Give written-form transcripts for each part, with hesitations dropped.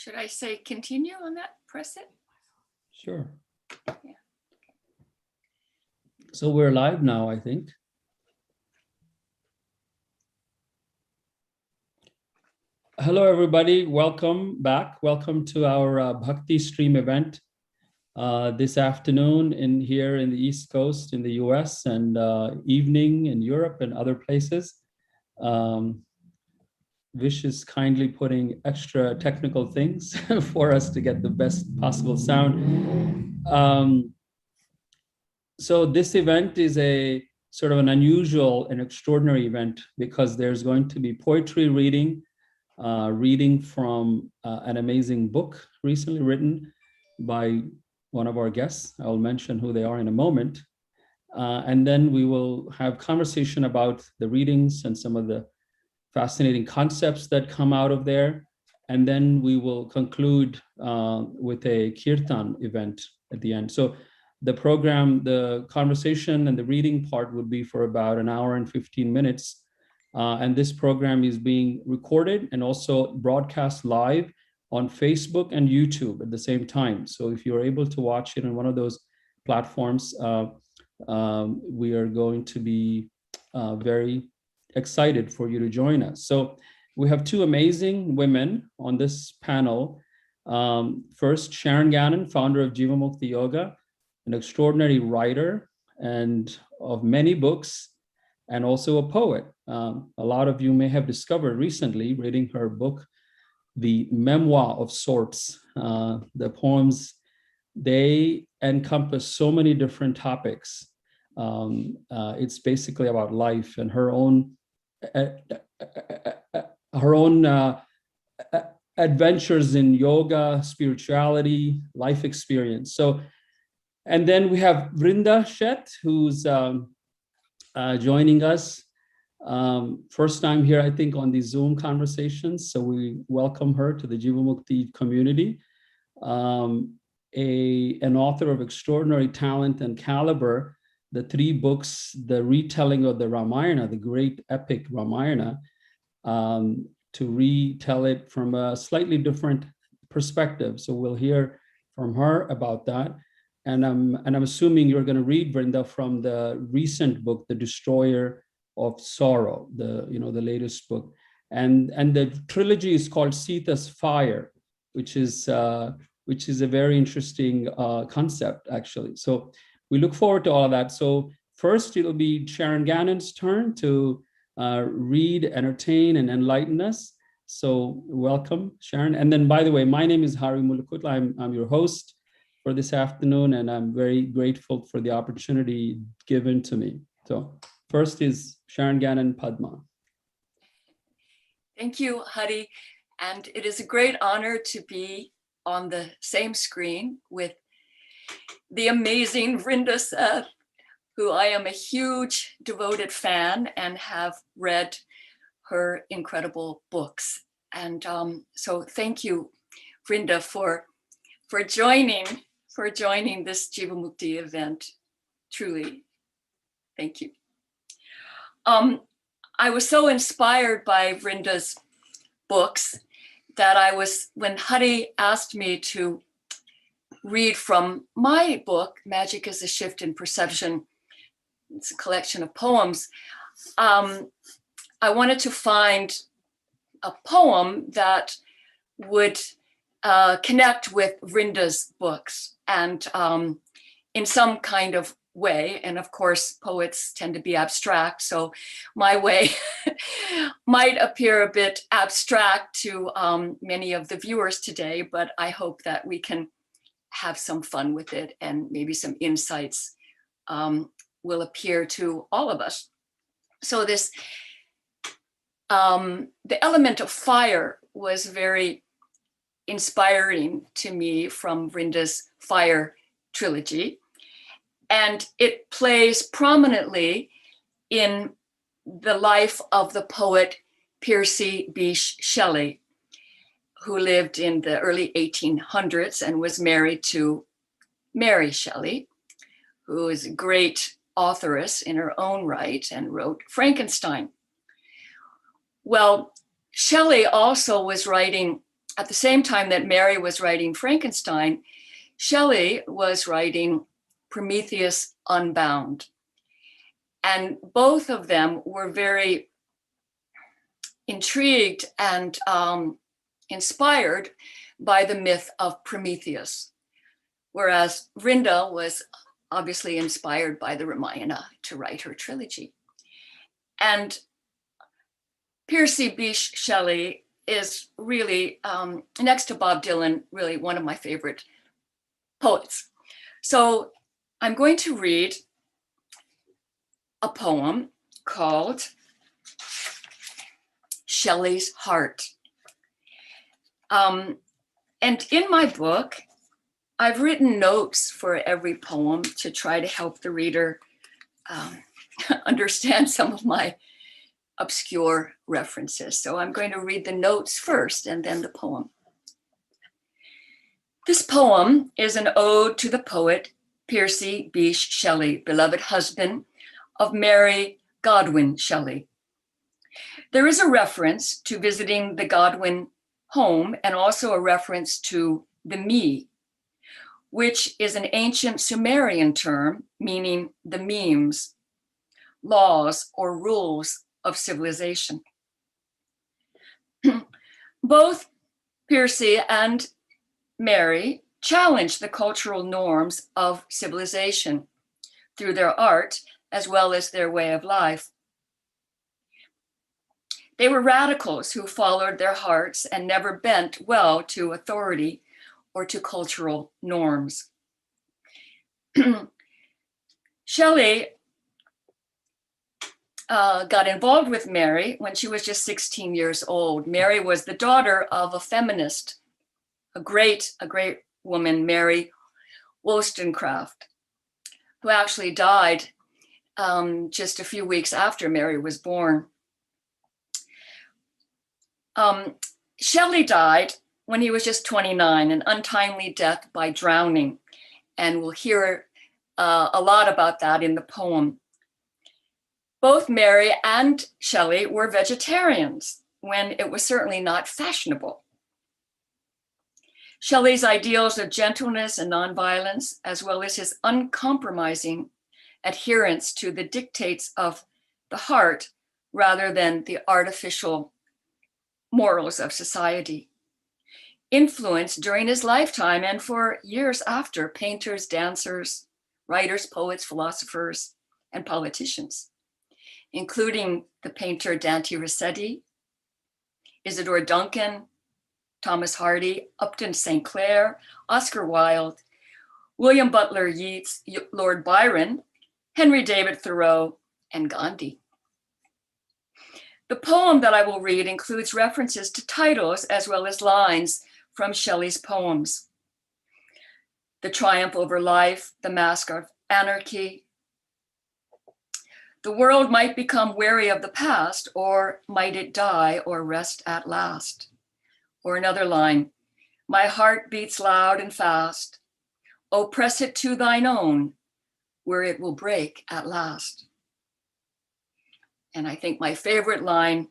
Should I say continue on that? Press it? Sure. Yeah. So we're live now, I think. Hello, everybody. Welcome back. Welcome to our Bhaktistream event this afternoon here in the East Coast in the US and evening in Europe and other places. Vish is kindly putting extra technical things for us to get the best possible sound. So this event is a sort of an unusual and extraordinary event because there's going to be poetry reading from an amazing book recently written by one of our guests. I'll mention who they are in a moment. And then we will have conversation about the readings and some of the fascinating concepts that come out of there. And then we will conclude with a Kirtan event at the end. So the program, the conversation and the reading part would be for about an hour and 15 minutes. And this program is being recorded and also broadcast live on Facebook and YouTube at the same time. So if you're able to watch it on one of those platforms, we are going to be very excited for you to join us. So we have two amazing women on this panel. First, Sharon Gannon, founder of Jivamukti Yoga, an extraordinary writer and of many books, and also a poet. A lot of you may have discovered recently, reading her book, The Memoir of Sorts. The poems, they encompass so many different topics. It's basically about life and her own adventures in yoga, spirituality, life experience. So, and then we have Vrinda Sheth, who's joining us. First time here, I think, on the Zoom conversations. So we welcome her to the Jivamukti community. An author of extraordinary talent and caliber. The three books, the retelling of the Ramayana, the great epic Ramayana, to retell it from a slightly different perspective. So we'll hear from her about that. And I'm assuming you're going to read, Vrinda, from the recent book, The Destroyer of Sorrow, the latest book. And the trilogy is called Sita's Fire, which is a very interesting concept, actually. So we look forward to all of that. So first, it'll be Sharon Gannon's turn to read, entertain, and enlighten us. So welcome, Sharon. And then, by the way, my name is Hari Mulukutla. I'm your host for this afternoon, and I'm very grateful for the opportunity given to me. So first is Sharon Gannon Padma. Thank you, Hadi. And it is a great honor to be on the same screen with the amazing Vrinda Sheth, who I am a huge devoted fan and have read her incredible books. And so thank you, Vrinda, for joining this Jivamukti event. Truly, thank you. I was so inspired by Vrinda's books that when Hadi asked me to read from my book, Magic is a Shift in Perception, it's a collection of poems, I wanted to find a poem that would connect with Vrinda's books and in some kind of way. And of course, poets tend to be abstract. So my way might appear a bit abstract to many of the viewers today, but I hope that we can have some fun with it and maybe some insights will appear to all of us. So this, the element of fire was very inspiring to me from Vrinda's Fire trilogy. And it plays prominently in the life of the poet Percy Bysshe Shelley, who lived in the early 1800s and was married to Mary Shelley, who is a great authoress in her own right and wrote Frankenstein. Well, Shelley also was writing at the same time that Mary was writing Frankenstein, Shelley was writing Prometheus Unbound. And both of them were very intrigued and inspired by the myth of Prometheus, whereas Vrinda was obviously inspired by the Ramayana to write her trilogy. And Percy Bysshe Shelley is really, next to Bob Dylan, really one of my favorite poets. So I'm going to read a poem called Shelley's Heart. And in my book, I've written notes for every poem to try to help the reader understand some of my obscure references. So I'm going to read the notes first and then the poem. This poem is an ode to the poet Percy Bysshe Shelley, beloved husband of Mary Godwin Shelley. There is a reference to visiting the Godwin home and also a reference to the me, which is an ancient Sumerian term meaning the memes, laws or rules of civilization. Both Percy and Mary challenged the cultural norms of civilization through their art as well as their way of life. They were radicals who followed their hearts and never bent well to authority or to cultural norms. Shelley got involved with Mary when she was just 16 years old. Mary was the daughter of a feminist, a great woman, Mary Wollstonecraft, who actually died just a few weeks after Mary was born. Shelley died when he was just 29, an untimely death by drowning. And we'll hear a lot about that in the poem. Both Mary and Shelley were vegetarians when it was certainly not fashionable. Shelley's ideals of gentleness and nonviolence, as well as his uncompromising adherence to the dictates of the heart rather than the artificial morals of society, influenced during his lifetime and for years after painters, dancers, writers, poets, philosophers, and politicians, including the painter Dante Rossetti, Isidore Duncan, Thomas Hardy, Upton St. Clair, Oscar Wilde, William Butler Yeats, Lord Byron, Henry David Thoreau, and Gandhi. The poem that I will read includes references to titles as well as lines from Shelley's poems. The Triumph Over Life, The Mask of Anarchy. The world might become weary of the past, or might it die or rest at last? Or another line, my heart beats loud and fast. Oh, press it to thine own, where it will break at last. And I think my favorite line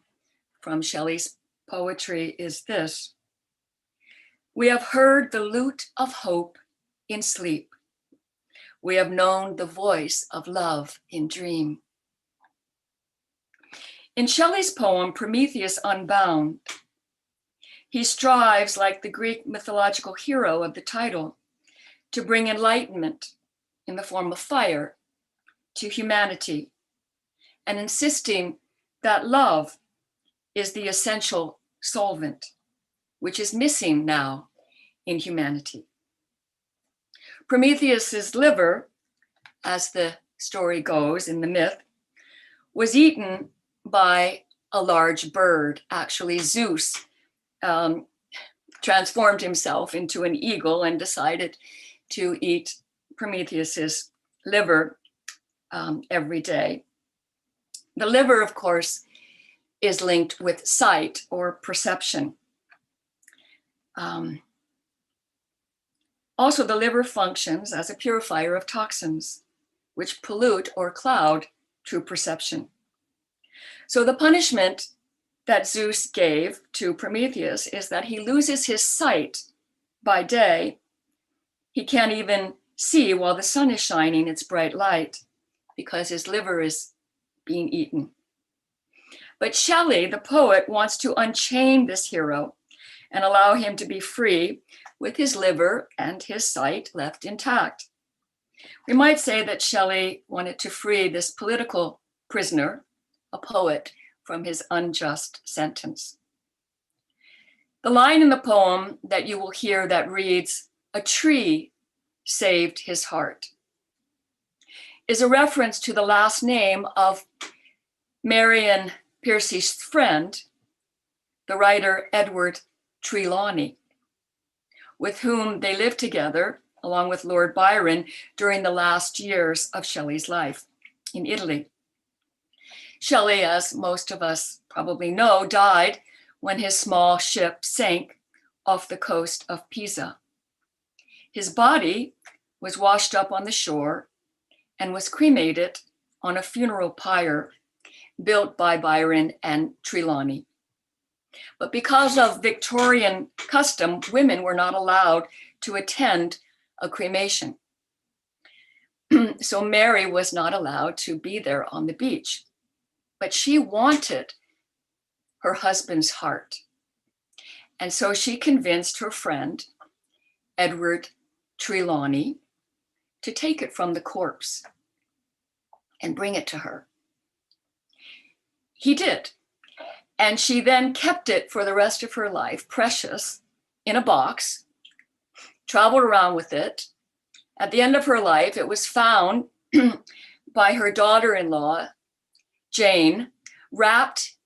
from Shelley's poetry is this. We have heard the lute of hope in sleep. We have known the voice of love in dream. In Shelley's poem, Prometheus Unbound, he strives, like the Greek mythological hero of the title, to bring enlightenment in the form of fire to humanity, and insisting that love is the essential solvent, which is missing now in humanity. Prometheus's liver, as the story goes in the myth, was eaten by a large bird. Actually, Zeus transformed himself into an eagle and decided to eat Prometheus's liver every day. The liver, of course, is linked with sight or perception. Also, the liver functions as a purifier of toxins, which pollute or cloud true perception. So the punishment that Zeus gave to Prometheus is that he loses his sight by day. He can't even see while the sun is shining its bright light because his liver is being eaten. But Shelly, the poet, wants to unchain this hero and allow him to be free with his liver and his sight left intact. We might say that Shelly wanted to free this political prisoner, a poet, from his unjust sentence. The line in the poem that you will hear that reads, "A tree saved his heart," is a reference to the last name of Marion Piercy's friend, the writer Edward Trelawney, with whom they lived together, along with Lord Byron, during the last years of Shelley's life in Italy. Shelley, as most of us probably know, died when his small ship sank off the coast of Pisa. His body was washed up on the shore and was cremated on a funeral pyre built by Byron and Trelawney. But because of Victorian custom, women were not allowed to attend a cremation. So Mary was not allowed to be there on the beach, but she wanted her husband's heart. And so she convinced her friend, Edward Trelawney, to take it from the corpse and bring it to her. He did. And she then kept it for the rest of her life, precious, in a box, traveled around with it. At the end of her life, it was found by her daughter-in-law, Jane, wrapped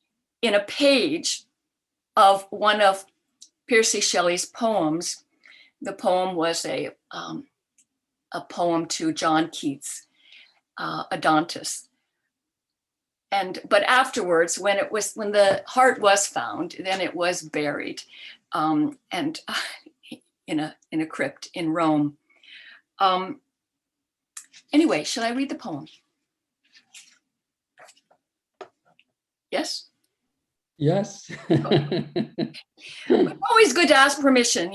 in a page of one of Percy Shelley's poems. The poem was a poem to John Keats, Adontis. But afterwards, when the heart was found, then it was buried, and in a crypt in Rome. Anyway, shall I read the poem? Yes? Yes. It's always good to ask permission,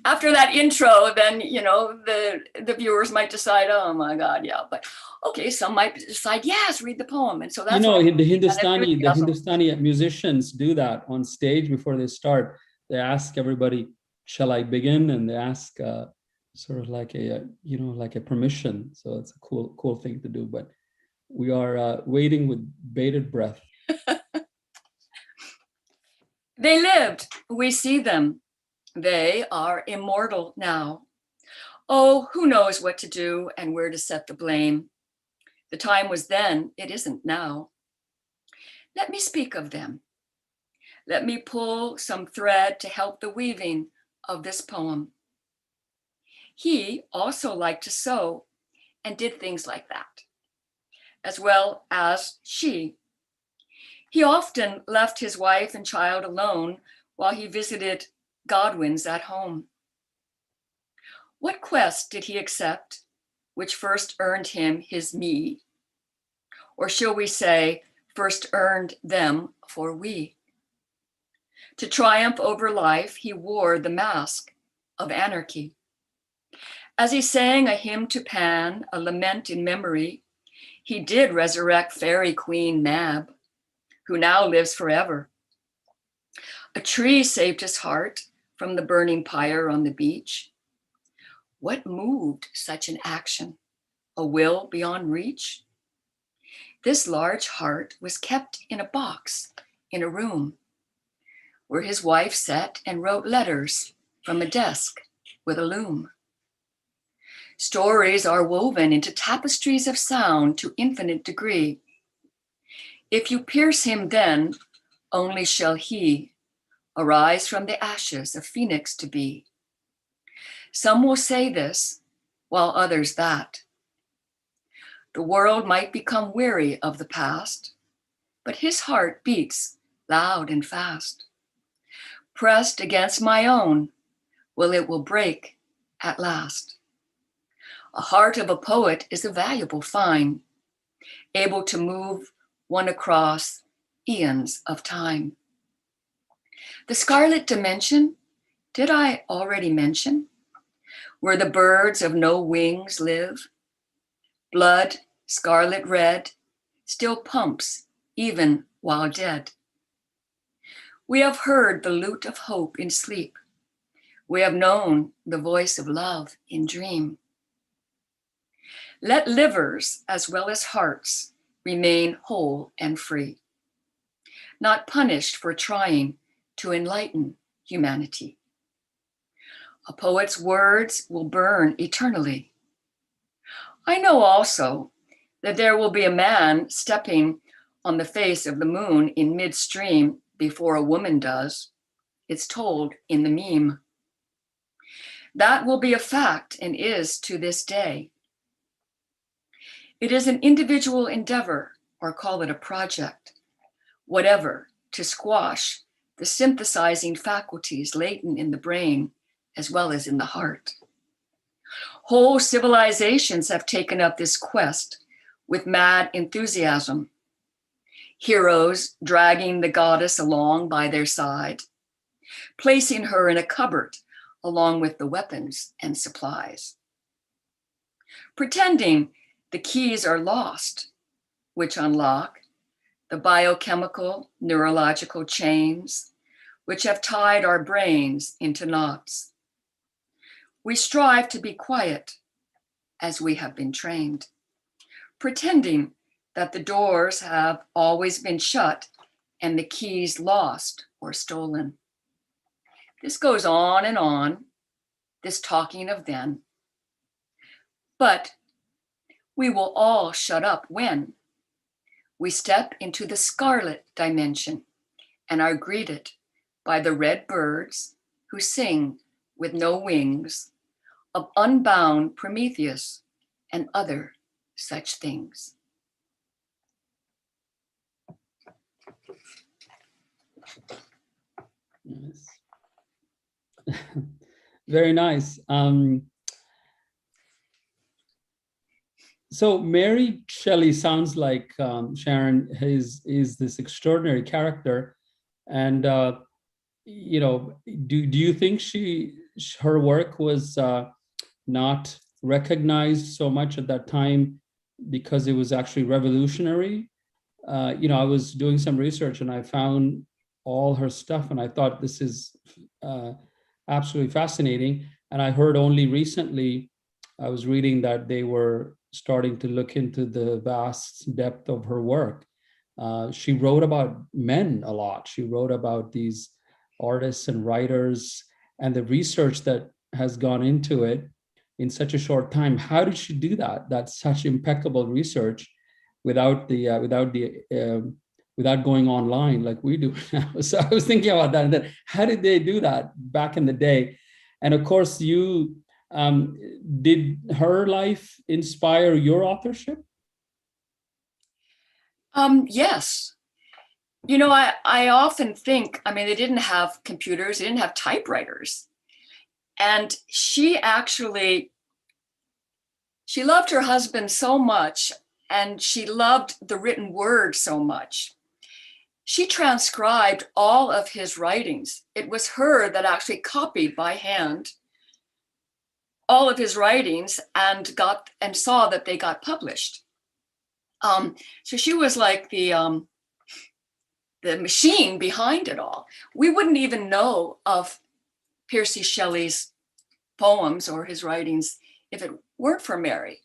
After that intro, then, the viewers might decide, oh my God, yeah. But okay, some might decide, yes, read the poem. And so that's the Hindustani musicians do that on stage before they start. They ask everybody, shall I begin? And they ask sort of like a permission. So it's a cool thing to do. But we are waiting with bated breath. They lived, we see them. They are immortal now. Oh, who knows what to do and where to set the blame? The time was then, it isn't now. Let me speak of them. Let me pull some thread to help the weaving of this poem. He also liked to sew and did things like that, as well as she. He often left his wife and child alone while he visited Godwin's at home. What quest did he accept which first earned him his me? Or shall we say, first earned them for we? To triumph over life, he wore the mask of anarchy. As he sang a hymn to Pan, a lament in memory, he did resurrect fairy queen Mab, who now lives forever. A tree saved his heart from the burning pyre on the beach. What moved such an action? A will beyond reach? This large heart was kept in a box in a room where his wife sat and wrote letters from a desk with a loom. Stories are woven into tapestries of sound to infinite degree. If you pierce him then, only shall he arise from the ashes, a phoenix to be. Some will say this, while others that. The world might become weary of the past, but his heart beats loud and fast. Pressed against my own, it will break at last. A heart of a poet is a valuable find, able to move one across eons of time. The scarlet dimension, did I already mention? Where the birds of no wings live, blood, scarlet red, still pumps even while dead. We have heard the lute of hope in sleep. We have known the voice of love in dream. Let livers as well as hearts remain whole and free, not punished for trying to enlighten humanity. A poet's words will burn eternally. I know also that there will be a man stepping on the face of the moon in midstream before a woman does. It's told in the meme. That will be a fact and is to this day. It is an individual endeavor, or call it a project, whatever, to squash the synthesizing faculties latent in the brain as well as in the heart. Whole civilizations have taken up this quest with mad enthusiasm. Heroes dragging the goddess along by their side, placing her in a cupboard along with the weapons and supplies. Pretending the keys are lost, which unlock the biochemical, neurological chains which have tied our brains into knots. We strive to be quiet as we have been trained, pretending that the doors have always been shut and the keys lost or stolen. This goes on, this talking of then. But we will all shut up when we step into the scarlet dimension and are greeted by the red birds who sing with no wings of unbound Prometheus and other such things. Yes. Very nice. So Mary Shelley sounds like Sharon is this extraordinary character, and you know, do you think her work was not recognized so much at that time because it was actually revolutionary? You know, I was doing some research and I found all her stuff, and I thought this is absolutely fascinating. And I heard only recently, I was reading that they were starting to look into the vast depth of her work. She wrote about men a lot. She wrote about these artists and writers and the research that has gone into it in such a short time. How did she do that? That's such impeccable research without going online like we do now. So I was thinking about that, and then how did they do that back in the day? And of course, you did her life inspire your authorship? Yes. You know, I often think, I mean, they didn't have computers, they didn't have typewriters. And she loved her husband so much, and she loved the written word so much. She transcribed all of his writings. It was her that actually copied by hand all of his writings and saw that they got published. So she was like the machine behind it all. We wouldn't even know of Percy Shelley's poems or his writings if it weren't for Mary.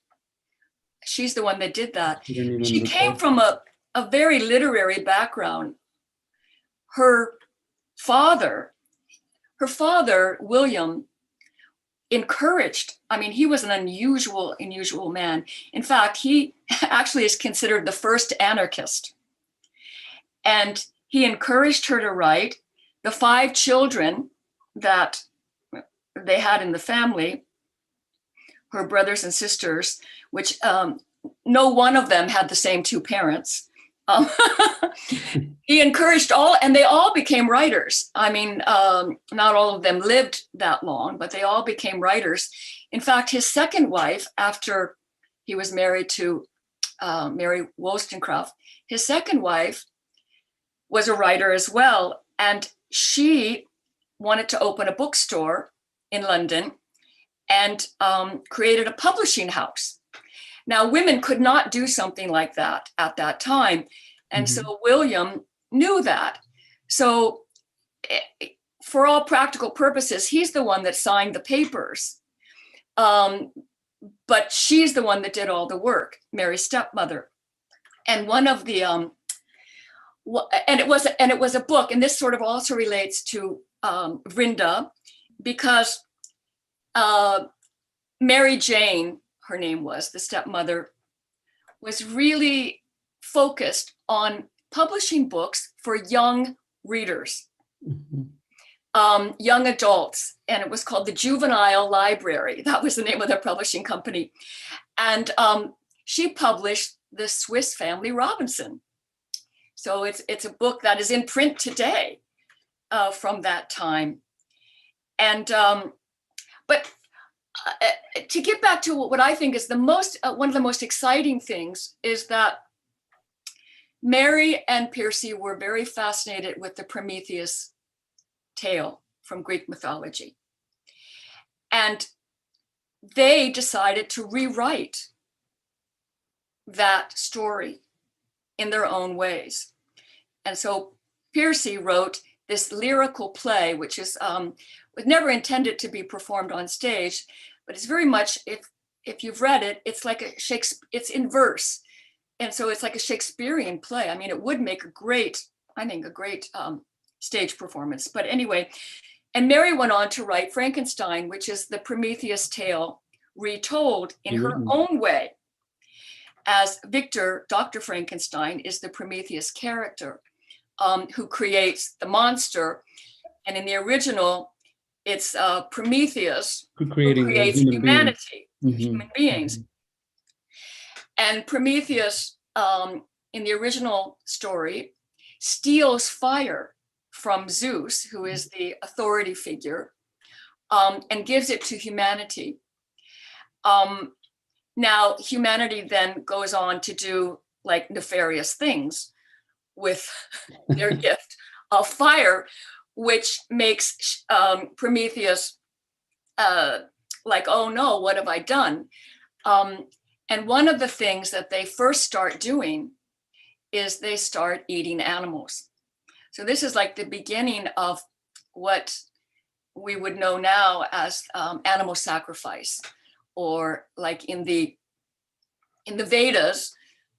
She's the one that did that. She came from a very literary background. Her father, William, encouraged, I mean, he was an unusual man. In fact, he actually is considered the first anarchist. And he encouraged her to write. The 5 children that they had in the family, her brothers and sisters, which no one of them had the same 2 parents. He encouraged all, and they all became writers. I mean, not all of them lived that long, but they all became writers. In fact, his second wife, after he was married to Mary Wollstonecraft, his second wife was a writer as well. And she wanted to open a bookstore in London and created a publishing house. Now, women could not do something like that at that time. And so William knew that. So for all practical purposes, he's the one that signed the papers. But she's the one that did all the work, Mary's stepmother. And one of the, and it was a book, and this sort of also relates to Vrinda, because Mary Jane, her name was, the stepmother, was really focused on publishing books for young readers, young adults, and it was called the Juvenile Library. That was the name of their publishing company. And she published The Swiss Family Robinson. So it's a book that is in print today from that time. And but to get back to what I think is the most one of the most exciting things is that Mary and Piercy were very fascinated with the Prometheus tale from Greek mythology. And they decided to rewrite that story in their own ways. And so Piercy wrote this lyrical play, which is was never intended to be performed on stage, but it's very much, if you've read it, it's like a Shakespeare, it's in verse. And so it's like a Shakespearean play. I mean, it would make a great stage performance. But anyway, and Mary went on to write Frankenstein, which is the Prometheus tale retold in her own way, as Victor, Dr. Frankenstein, is the Prometheus character who creates the monster. And in the original, it's Prometheus who creates humanity, human beings. And Prometheus, in the original story, steals fire from Zeus, who is the authority figure, and gives it to humanity. Now, humanity then goes on to do like nefarious things with their gift of fire, which makes Prometheus like, oh no, what have I done? And one of the things that they first start doing is they start eating animals. So this is like the beginning of what we would know now as animal sacrifice, or like in the Vedas,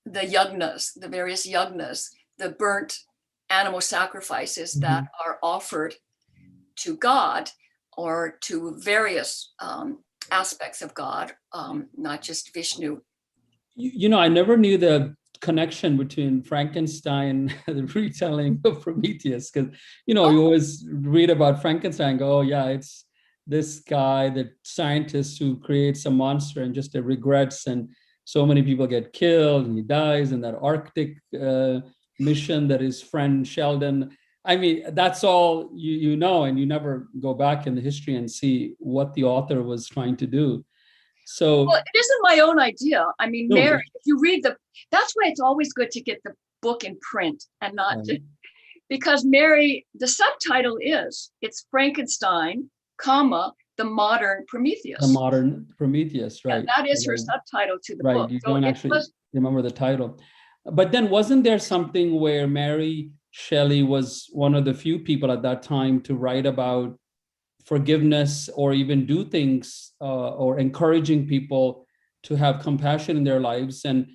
the yagnas, the various yagnas, the burnt animal sacrifices that are offered to God or to various aspects of God, not just Vishnu. You know, I never knew the connection between Frankenstein and the retelling of Prometheus, because, you know, you always read about Frankenstein and go, oh yeah, it's this guy, the scientist who creates a monster and just regrets, and so many people get killed and he dies in that Arctic mission that his friend Sheldon. I mean, that's all you know, and you never go back in the history and see what the author was trying to do. So, well, it isn't my own idea. I mean, no, Mary, if you read that's why it's always good to get the book in print and not because Mary, the subtitle it's Frankenstein, comma, the modern Prometheus. The modern Prometheus, right. And that is her subtitle to the book. Right, you don't actually remember the title. But then wasn't there something where Mary Shelley was one of the few people at that time to write about forgiveness, or even do things or encouraging people to have compassion in their lives? And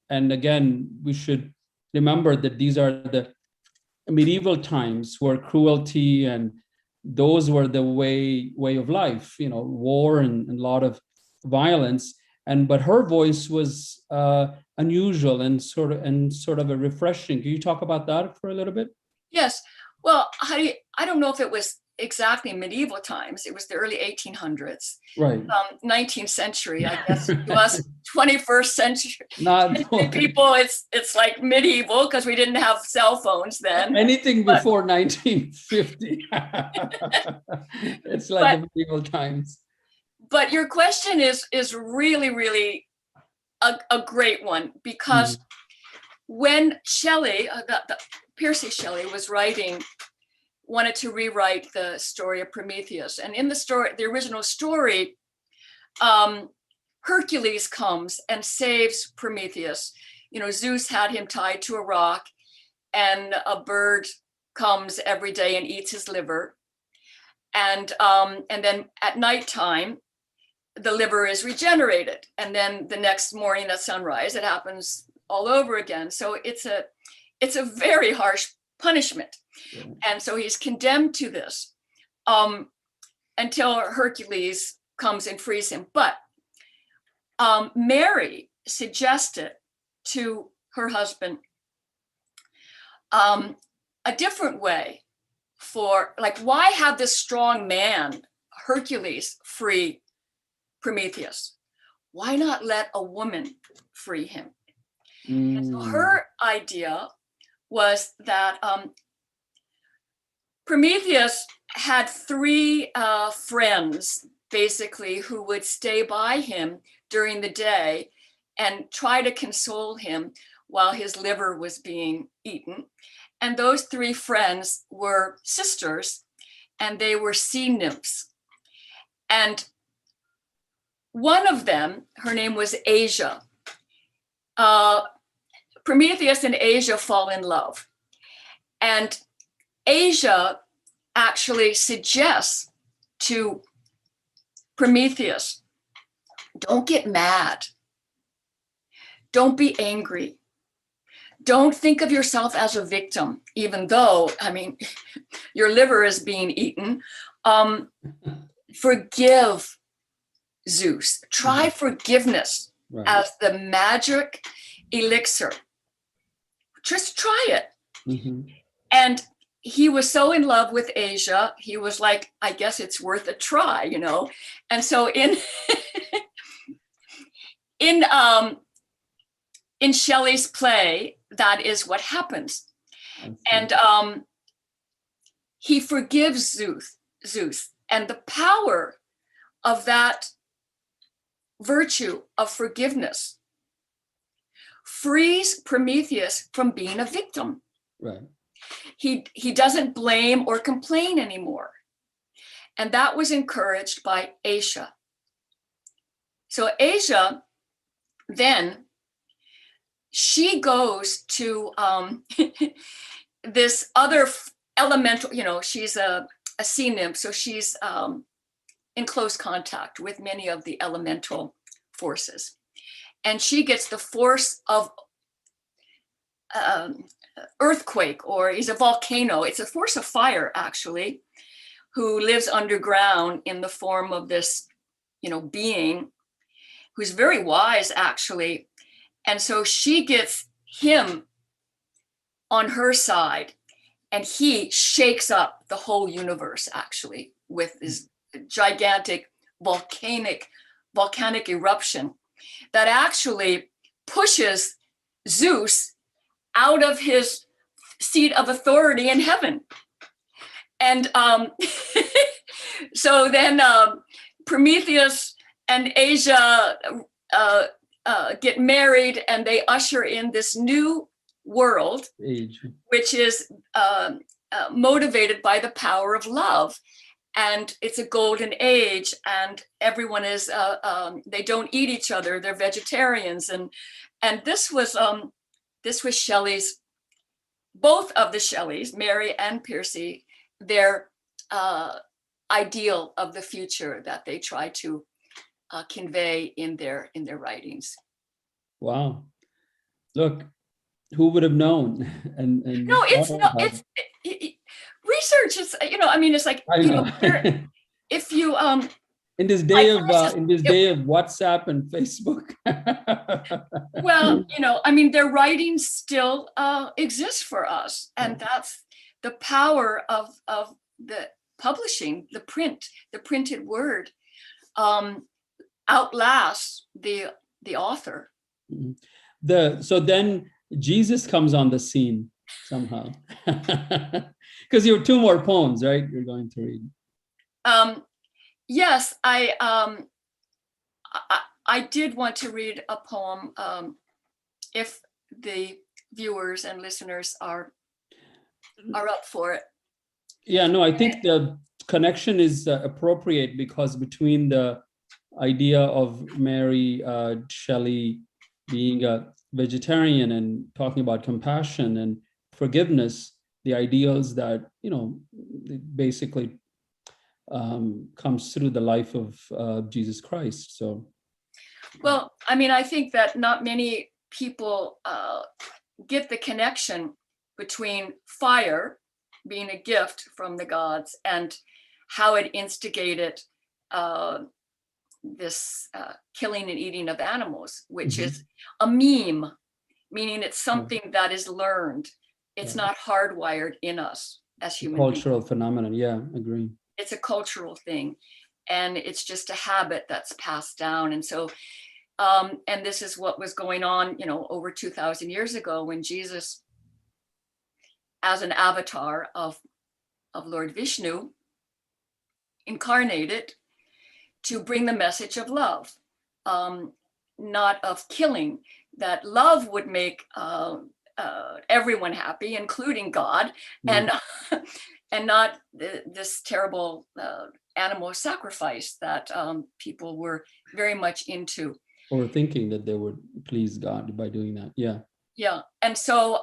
again, we should remember that these are the medieval times where cruelty and those were the way of life, you know, war and a lot of violence. But her voice was unusual and sort of a refreshing. Can you talk about that for a little bit? Yes. Well, I don't know if it was exactly medieval times. It was the early 1800s, right? 19th century, I guess. To us, 21st century people, it's like medieval because we didn't have cell phones then. Anything before 1950, it's like the medieval times. But your question is really, really a great one, because when Shelley, Percy Shelley was wanted to rewrite the story of Prometheus. And in the original story, Hercules comes and saves Prometheus. Zeus had him tied to a rock, and a bird comes every day and eats his liver. And then at nighttime, the liver is regenerated. And then the next morning at sunrise, it happens all over again. So it's a very harsh punishment. Yeah. And so he's condemned to this until Hercules comes and frees him. But Mary suggested to her husband a different way for, like, why have this strong man, Hercules, free Prometheus? Why not let a woman free him? And so her idea was that Prometheus had three friends, basically, who would stay by him during the day and try to console him while his liver was being eaten. And those three friends were sisters, and they were sea nymphs. And one of them, her name was Asia. Prometheus and Asia fall in love. And Asia actually suggests to Prometheus, don't get mad. Don't be angry. Don't think of yourself as a victim, even though, your liver is being eaten. Forgive Zeus. Try forgiveness as the magic elixir. Just try it. Mm-hmm. And he was so in love with Asia, he was like, I guess it's worth a try, And so in Shelley's play, that is what happens. And he forgives Zeus. And the power of that virtue of forgiveness frees Prometheus from being a victim. Right. He doesn't blame or complain anymore. And that was encouraged by Asia. So Asia, then, she goes to this other elemental, she's a sea nymph, so she's in close contact with many of the elemental forces. And she gets the force of earthquake, or is a volcano. It's a force of fire, actually, who lives underground in the form of this, being who's very wise, actually. And so she gets him on her side, and he shakes up the whole universe, actually, with this gigantic volcanic eruption that actually pushes Zeus out of his seat of authority in heaven. And so then Prometheus and Asia get married, and they usher in this new world, which is motivated by the power of love. And it's a golden age, and everyone is, they don't eat each other, they're vegetarians. And this was Shelley's, both of the Shelleys, Mary and Percy, their ideal of the future that they try to convey in their writings. Wow. Look, who would have known? And no, it's not, it's research is, it's like, if you in this day of WhatsApp and Facebook. Well, their writings still exist for us, and that's the power of the publishing, the printed word outlasts the author. So then Jesus comes on the scene somehow, because you have two more poems, right? You're going to read. Yes, I did want to read a poem. If the viewers and listeners are are up for it. Yeah, no, I think the connection is appropriate because between the idea of Mary Shelley being a vegetarian and talking about compassion and forgiveness, the ideals that, basically comes through the life of Jesus Christ. So, well, I mean, I think that not many people get the connection between fire being a gift from the gods and how it instigated this killing and eating of animals, which is a meme, meaning it's something that is learned. It's not hardwired in us as human beings. Cultural phenomenon. Yeah, agree. It's a cultural thing, and it's just a habit that's passed down. And so, and this is what was going on, over 2,000 years ago when Jesus, as an avatar of Lord Vishnu, incarnated to bring the message of love, not of killing, that love would make everyone happy, including God, and not this terrible animal sacrifice that people were very much into. Or thinking that they would please God by doing that. Yeah. Yeah. And so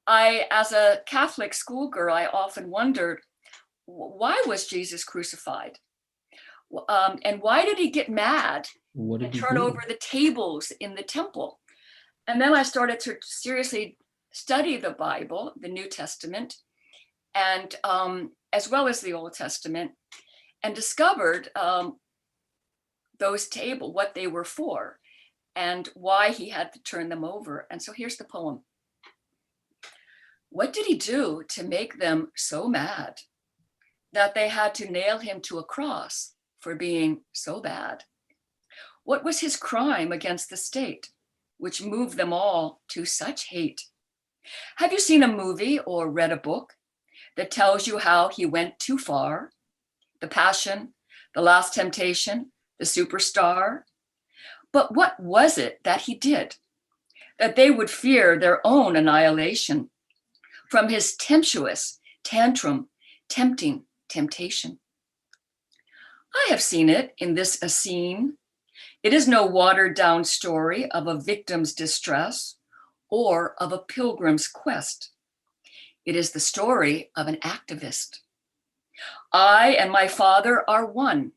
I, as a Catholic schoolgirl, I often wondered, why was Jesus crucified? And why did he get mad and turn over the tables in the temple? And then I started to seriously study the Bible, the New Testament, and as well as the Old Testament, and discovered those tables, what they were for, and why he had to turn them over. And so here's the poem. What did he do to make them so mad that they had to nail him to a cross for being so bad? What was his crime against the state, which moved them all to such hate? Have you seen a movie or read a book that tells you how he went too far? The Passion, The Last Temptation, The Superstar? But what was it that he did, that they would fear their own annihilation from his tempestuous tantrum, tempting temptation? I have seen it in this a scene. It is no watered down story of a victim's distress or of a pilgrim's quest. It is the story of an activist. I and my Father are one.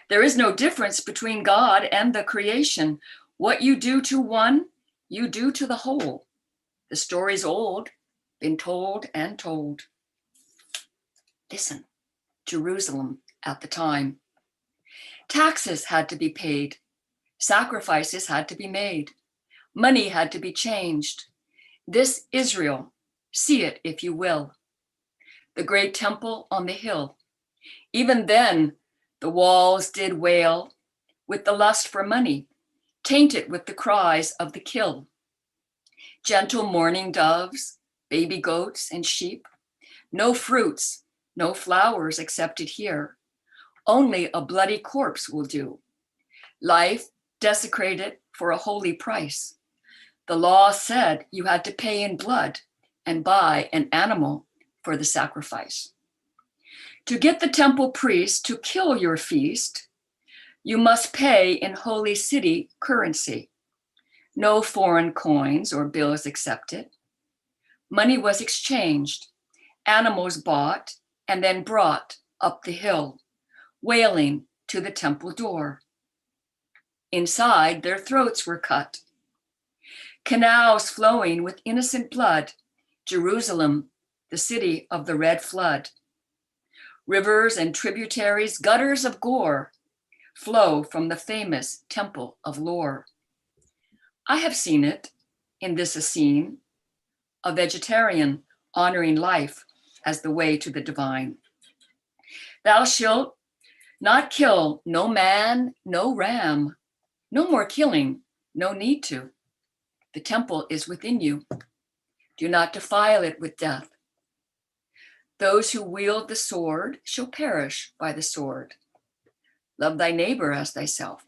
There is no difference between God and the creation. What you do to one, you do to the whole. The story's old, been told and told. Listen, Jerusalem at the time. Taxes had to be paid. Sacrifices had to be made. Money had to be changed. This Israel, see it if you will. The great temple on the hill. Even then, the walls did wail with the lust for money, tainted with the cries of the kill. Gentle mourning doves, baby goats and sheep. No fruits, no flowers accepted here. Only a bloody corpse will do. Life desecrated for a holy price. The law said you had to pay in blood and buy an animal for the sacrifice. To get the temple priest to kill your feast, you must pay in holy city currency. No foreign coins or bills accepted. Money was exchanged, animals bought and then brought up the hill, wailing to the temple door. Inside, their throats were cut. Canals flowing with innocent blood, Jerusalem, the city of the red flood. Rivers and tributaries, gutters of gore, flow from the famous temple of lore. I have seen it in this Essene, a vegetarian honoring life as the way to the divine. Thou shalt not kill no man, no ram, no more killing, no need to. The temple is within you. Do not defile it with death. Those who wield the sword shall perish by the sword. Love thy neighbor as thyself.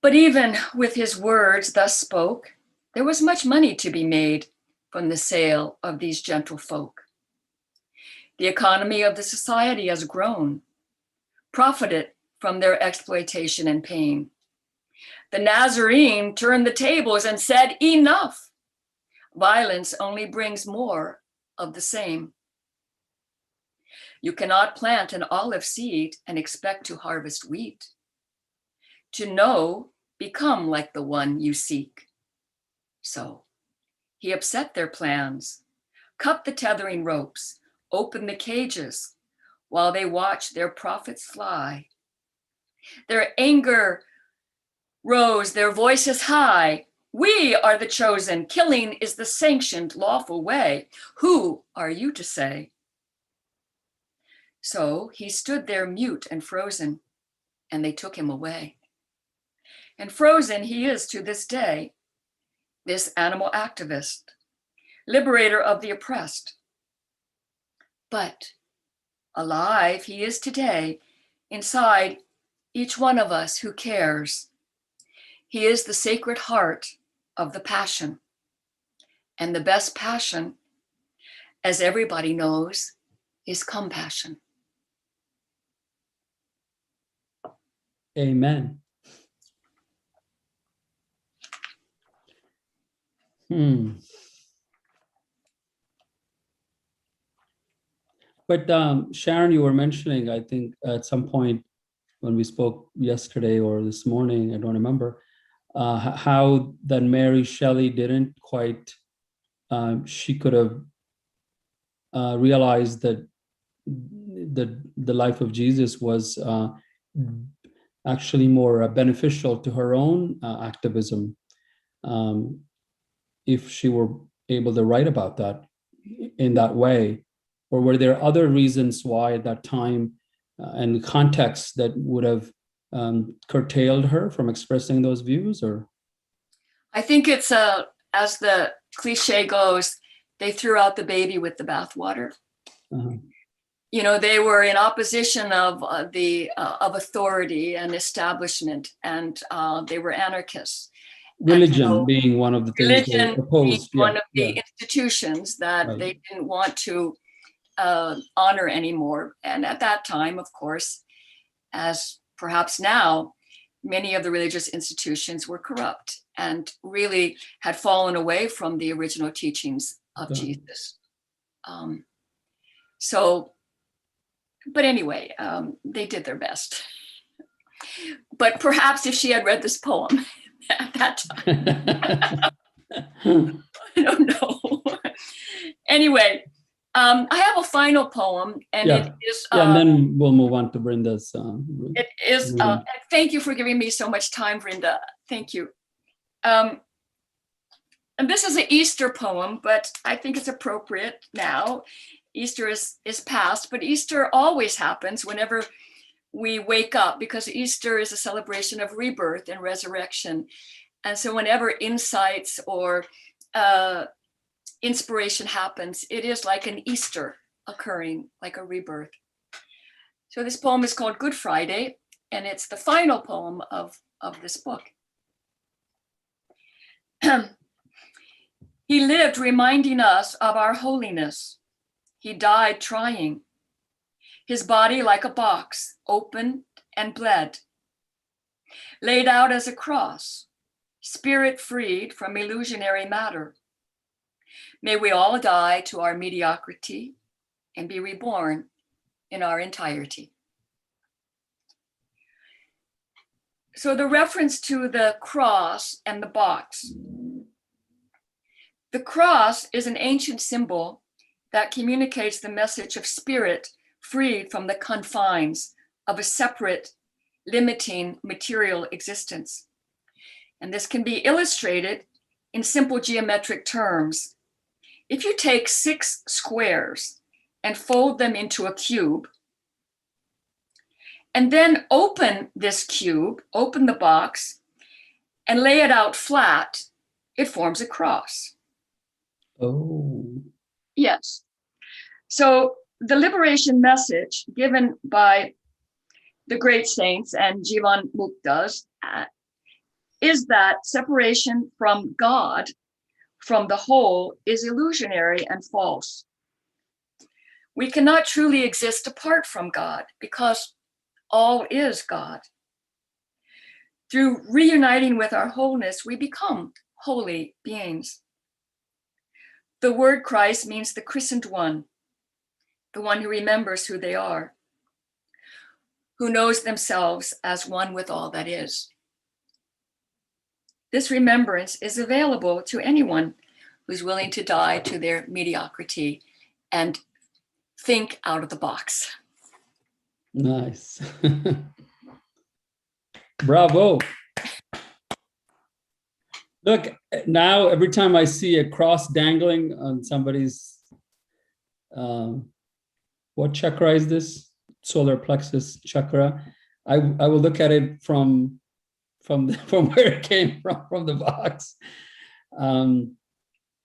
But even with his words thus spoke, There was much money to be made from the sale of these gentle folk. The economy of the society has grown, profited from their exploitation and pain. The Nazarene turned the tables and said, enough. Violence only brings more of the same. You cannot plant an olive seed and expect to harvest wheat. To know, become like the one you seek. So he upset their plans, cut the tethering ropes, opened the cages while they watched their prophets fly. Their anger rose, their voices high. We are the chosen. Killing is the sanctioned, lawful way. Who are you to say? So he stood there mute and frozen, and they took him away. And frozen he is to this day, this animal activist, liberator of the oppressed. But alive he is today, inside each one of us who cares. He is the sacred heart of the passion. And the best passion, as everybody knows, is compassion. Amen. But Sharon, you were mentioning, I think at some point when we spoke yesterday or this morning, I don't remember, how that Mary Shelley didn't quite, she could have realized that the life of Jesus was actually more beneficial to her own activism, if she were able to write about that in that way. Or were there other reasons why at that time and context that would have curtailed her from expressing those views? Or I think it's as the cliche goes, they threw out the baby with the bathwater. Uh-huh. You know, they were in opposition of authority and establishment, and they were anarchists. Religion being one of the things they opposed. Being one of the institutions that they didn't want to honor anymore. And at that time, of course, as perhaps now, many of the religious institutions were corrupt and really had fallen away from the original teachings of Jesus. But anyway, they did their best. But perhaps if she had read this poem at that time, I don't know. Anyway, I have a final poem, and it is. And then we'll move on to Vrinda's. It is. Thank you for giving me so much time, Vrinda. Thank you. And this is an Easter poem, but I think it's appropriate now. Easter is past, but Easter always happens whenever we wake up, because Easter is a celebration of rebirth and resurrection. And so whenever insights or inspiration happens, it is like an Easter occurring, like a rebirth. So this poem is called Good Friday, and it's the final poem of this book. He lived reminding us of our holiness. He died trying. His body like a box, opened and bled, laid out as a cross, spirit freed from illusionary matter. May we all die to our mediocrity and be reborn in our entirety. So the reference to the cross and the box. The cross is an ancient symbol that communicates the message of spirit freed from the confines of a separate, limiting material existence. And this can be illustrated in simple geometric terms. If you take 6 squares and fold them into a cube, and then open this cube, open the box, and lay it out flat, it forms a cross. Oh. Yes. So the liberation message given by the great saints and Jivan Muktas is that separation from God from the whole is illusionary and false. We cannot truly exist apart from God because all is God. Through reuniting with our wholeness, we become holy beings. The word Christ means the christened one, the one who remembers who they are, who knows themselves as one with all that is. This remembrance is available to anyone who's willing to die to their mediocrity and think out of the box. Nice. Bravo. Look, now every time I see a cross dangling on somebody's, what chakra is this? Solar plexus chakra. I will look at it from where it came from the box.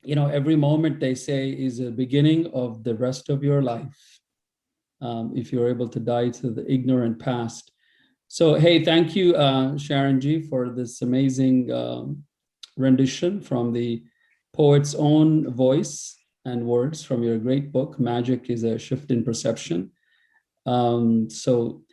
Every moment they say is a beginning of the rest of your life. If you're able to die to the ignorant past. So, hey, thank you, Sharon G, for this amazing rendition from the poet's own voice and words from your great book, Magic is a Shift in Perception. So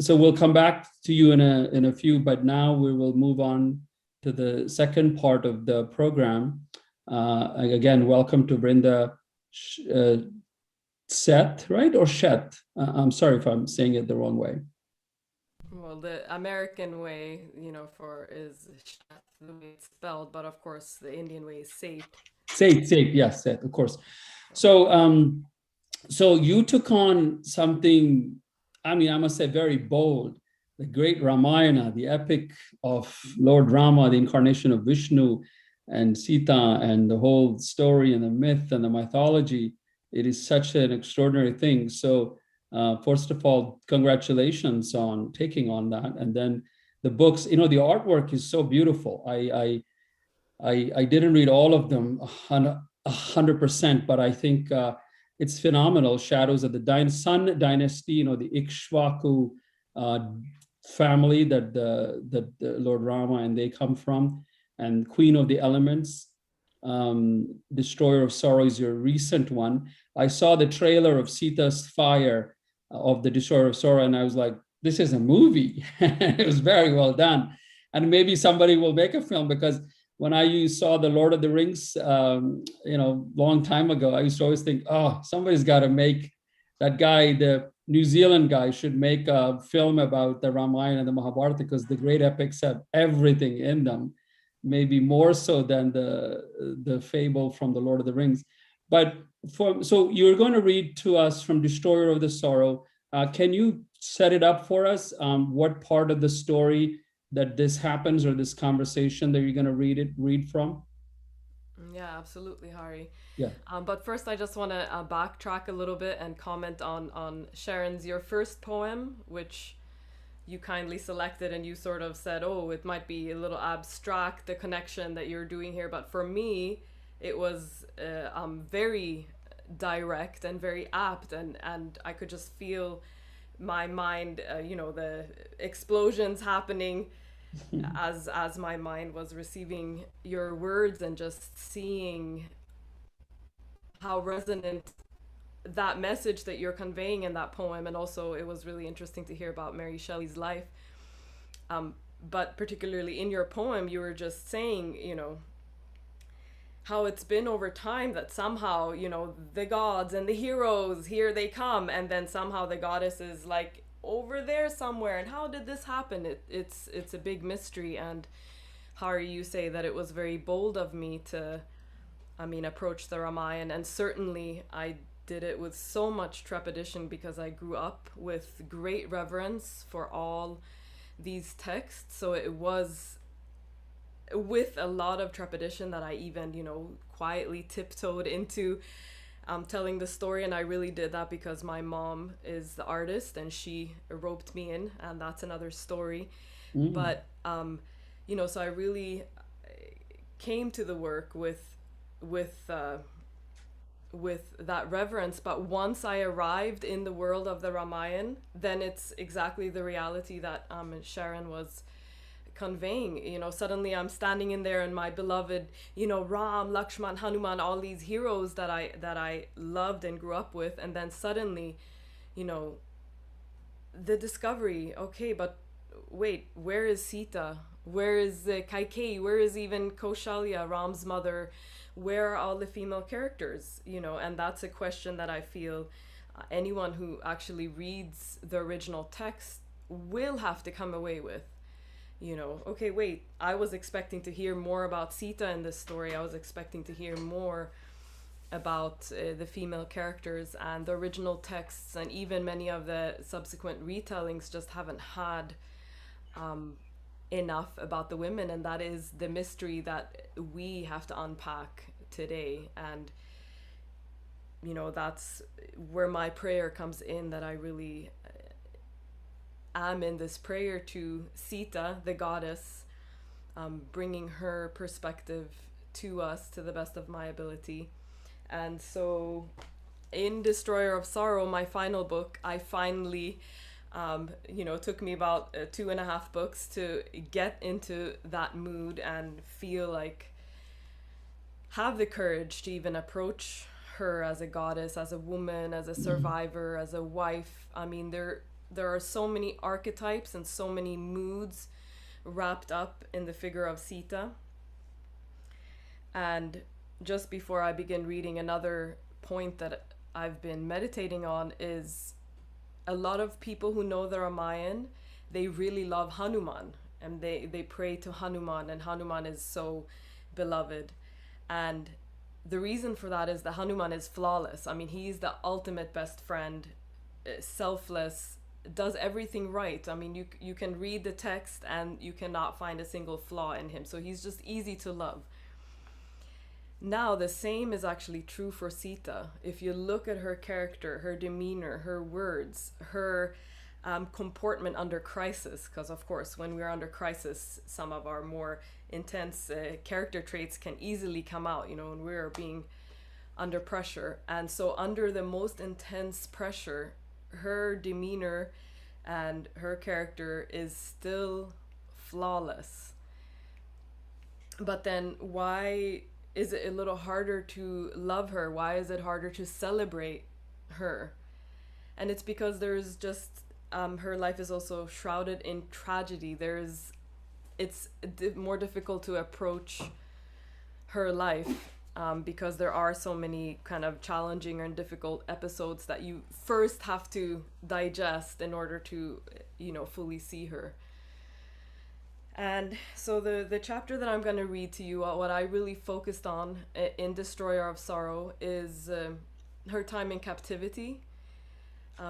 we'll come back to you in a few, but now we will move on to the second part of the program. Again, welcome to Vrinda Sheth, right? Or Sheth? I'm sorry if I'm saying it the wrong way. Well, the American way, is the way it's spelled, but of course the Indian way is Seth. Seth, yes, Seth, of course. So you took on something, I must say very bold, the great Ramayana, the epic of Lord Rama, the incarnation of Vishnu and Sita, and the whole story and the myth and the mythology. It is such an extraordinary thing. So first of all, congratulations on taking on that. And then the books, the artwork is so beautiful. I didn't read all of them 100%, but I think it's phenomenal. Shadows of the Sun Dynasty, the Ikshvaku family that the Lord Rama and they come from, and Queen of the Elements, Destroyer of Sorrow is your recent one. I saw the trailer of Sita's Fire of the Destroyer of Sorrow, and I was like, this is a movie. It was very well done. And maybe somebody will make a film, because when I saw the Lord of the Rings, long time ago, I used to always think, oh, somebody's got to make that guy, the New Zealand guy, should make a film about the Ramayana and the Mahabharata, because the great epics have everything in them, maybe more so than the fable from the Lord of the Rings. But so you're going to read to us from Destroyer of the Sorrow. Can you set it up for us? What part of the story that this happens, or this conversation that you're going to read from? Yeah, absolutely, Hari. Yeah. But first, I just want to backtrack a little bit and comment on Sharon's, your first poem, which you kindly selected, and you sort of said, oh, it might be a little abstract, the connection that you're doing here. But for me, it was very direct and very apt, and I could just feel my mind, the explosions happening as my mind was receiving your words, and just seeing how resonant that message that you're conveying in that poem. And also it was really interesting to hear about Mary Shelley's life, but particularly in your poem, you were just saying, how it's been over time that somehow, the gods and the heroes, here they come, and then somehow the goddess is like over there somewhere, and how did this happen? It's a big mystery. And Hari, you say that it was very bold of me to approach the Ramayana, and certainly I did it with so much trepidation, because I grew up with great reverence for all these texts. So it was with a lot of trepidation that I even, quietly tiptoed into telling the story. And I really did that because my mom is the artist and she roped me in, and that's another story. But so I really came to the work with that reverence. But once I arrived in the world of the Ramayana, then it's exactly the reality that Sharon was conveying. You know, suddenly I'm standing in there and my beloved, you know, Ram, Lakshman, Hanuman, all these heroes that I loved and grew up with, and then suddenly, you know, the discovery, okay, but wait, where is Sita? Where is Kaikeyi? Where is even Kaushalya, Ram's mother? Where are all the female characters? You know, and that's a question that I feel anyone who actually reads the original text will have to come away with. You know, okay, wait, I was expecting to hear more about Sita in this story. I was expecting to hear more about the female characters, and the original texts and even many of the subsequent retellings just haven't had enough about the women, and that is the mystery that we have to unpack today. And you know, that's where my prayer comes in, that I really am in this prayer to Sita, the goddess, bringing her perspective to us to the best of my ability. And so in Destroyer of Sorrow, my final book, I finally, you know, it took me about 2.5 books to get into that mood and feel like, have the courage to even approach her as a goddess, as a woman, as a survivor, as a wife. I mean, there are so many archetypes and so many moods wrapped up in the figure of Sita. And just before I begin reading, another point that I've been meditating on is a lot of people who know the Ramayana, they really love Hanuman, and they pray to Hanuman, and Hanuman is so beloved. And the reason for that is that Hanuman is flawless. I mean, he's the ultimate best friend, selfless, does everything right. I mean, you can read the text and you cannot find a single flaw in him. So he's just easy to love. Now, the same is actually true for Sita. If you look at her character, her demeanor, her words, her comportment under crisis, because of course, when we're under crisis, some of our more intense character traits can easily come out, you know, when we're being under pressure. And so under the most intense pressure, her demeanor and her character is still flawless. But then why is it a little harder to love her? Why is it harder to celebrate her? And it's because there's just her life is also shrouded in tragedy. It's more difficult to approach her life because there are so many kind of challenging and difficult episodes that you first have to digest in order to, you know, fully see her. And so the chapter that I'm going to read to you, what I really focused on in Destroyer of Sorrow, is her time in captivity.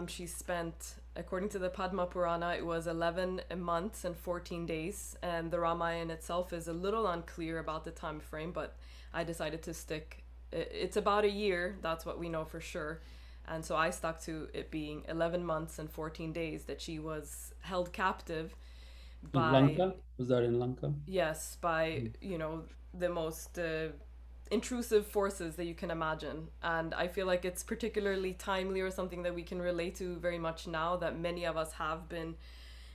She spent, according to the Padma Purana, it was 11 months and 14 days. And the Ramayana itself is a little unclear about the time frame, but I decided to stick. It's about a year, that's what we know for sure. And so I stuck to it being 11 months and 14 days that she was held captive by... In Lanka? Was that in Lanka? Yes, by, you know, the most intrusive forces that you can imagine. And I feel like it's particularly timely, or something that we can relate to very much now, that many of us have been,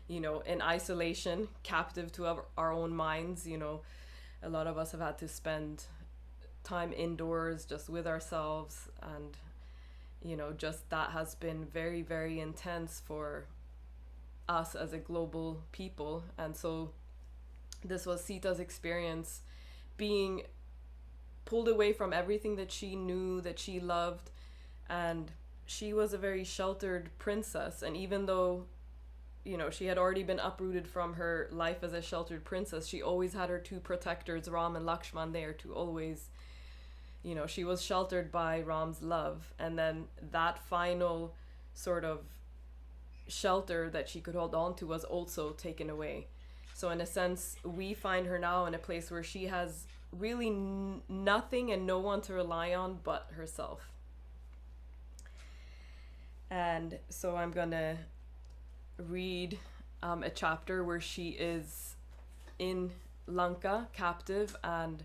you know, in isolation, captive to our own minds. You know, a lot of us have had to spend time indoors just with ourselves, and, you know, just that has been very, very intense for us as a global people. And so this was Sita's experience, being pulled away from everything that she knew, that she loved. And she was a very sheltered princess, and even though, you know, she had already been uprooted from her life as a sheltered princess, she always had her two protectors, Ram and Lakshman, there to always, you know, she was sheltered by Ram's love. And then that final sort of shelter that she could hold on to was also taken away. So in a sense, we find her now in a place where she has really nothing and no one to rely on but herself. And so I'm gonna read a chapter where she is in Lanka, captive, and,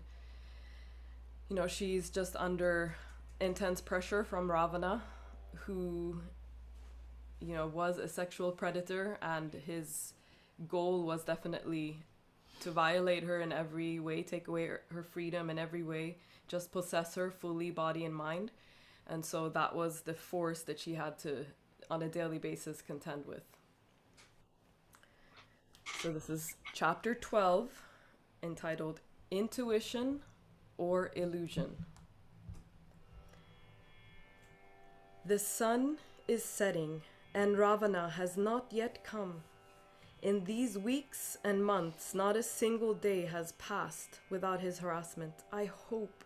you know, she's just under intense pressure from Ravana, who, you know, was a sexual predator, and his goal was definitely to violate her in every way, take away her freedom in every way, just possess her fully, body and mind. And so that was the force that she had to, on a daily basis, contend with. So this is chapter 12, entitled Intuition or Illusion. The sun is setting, and Ravana has not yet come. In these weeks and months, not a single day has passed without his harassment. I hope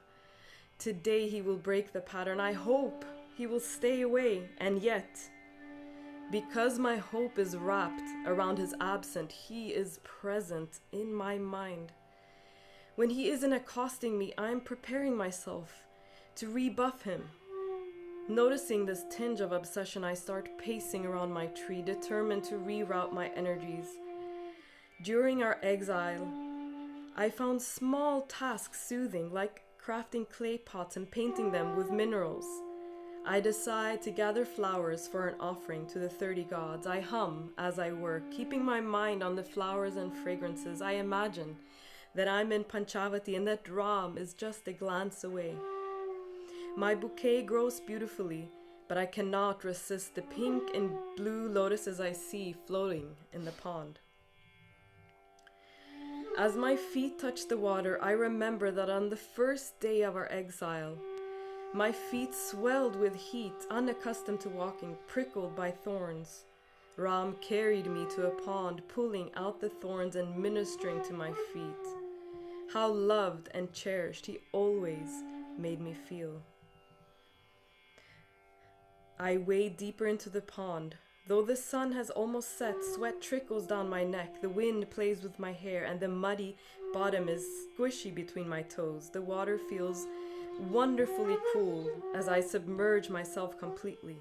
today he will break the pattern. I hope he will stay away. And yet, because my hope is wrapped around his absence, he is present in my mind. When he isn't accosting me, I am preparing myself to rebuff him. Noticing this tinge of obsession, I start pacing around my tree, determined to reroute my energies. During our exile, I found small tasks soothing, like crafting clay pots and painting them with minerals. I decide to gather flowers for an offering to the 30 gods. I hum as I work, keeping my mind on the flowers and fragrances. I imagine that I'm in Panchavati and that Ram is just a glance away. My bouquet grows beautifully, but I cannot resist the pink and blue lotuses I see floating in the pond. As my feet touch the water, I remember that on the first day of our exile, my feet swelled with heat, unaccustomed to walking, prickled by thorns. Ram carried me to a pond, pulling out the thorns and ministering to my feet. How loved and cherished he always made me feel. I wade deeper into the pond. Though the sun has almost set, sweat trickles down my neck, the wind plays with my hair, and the muddy bottom is squishy between my toes. The water feels wonderfully cool as I submerge myself completely.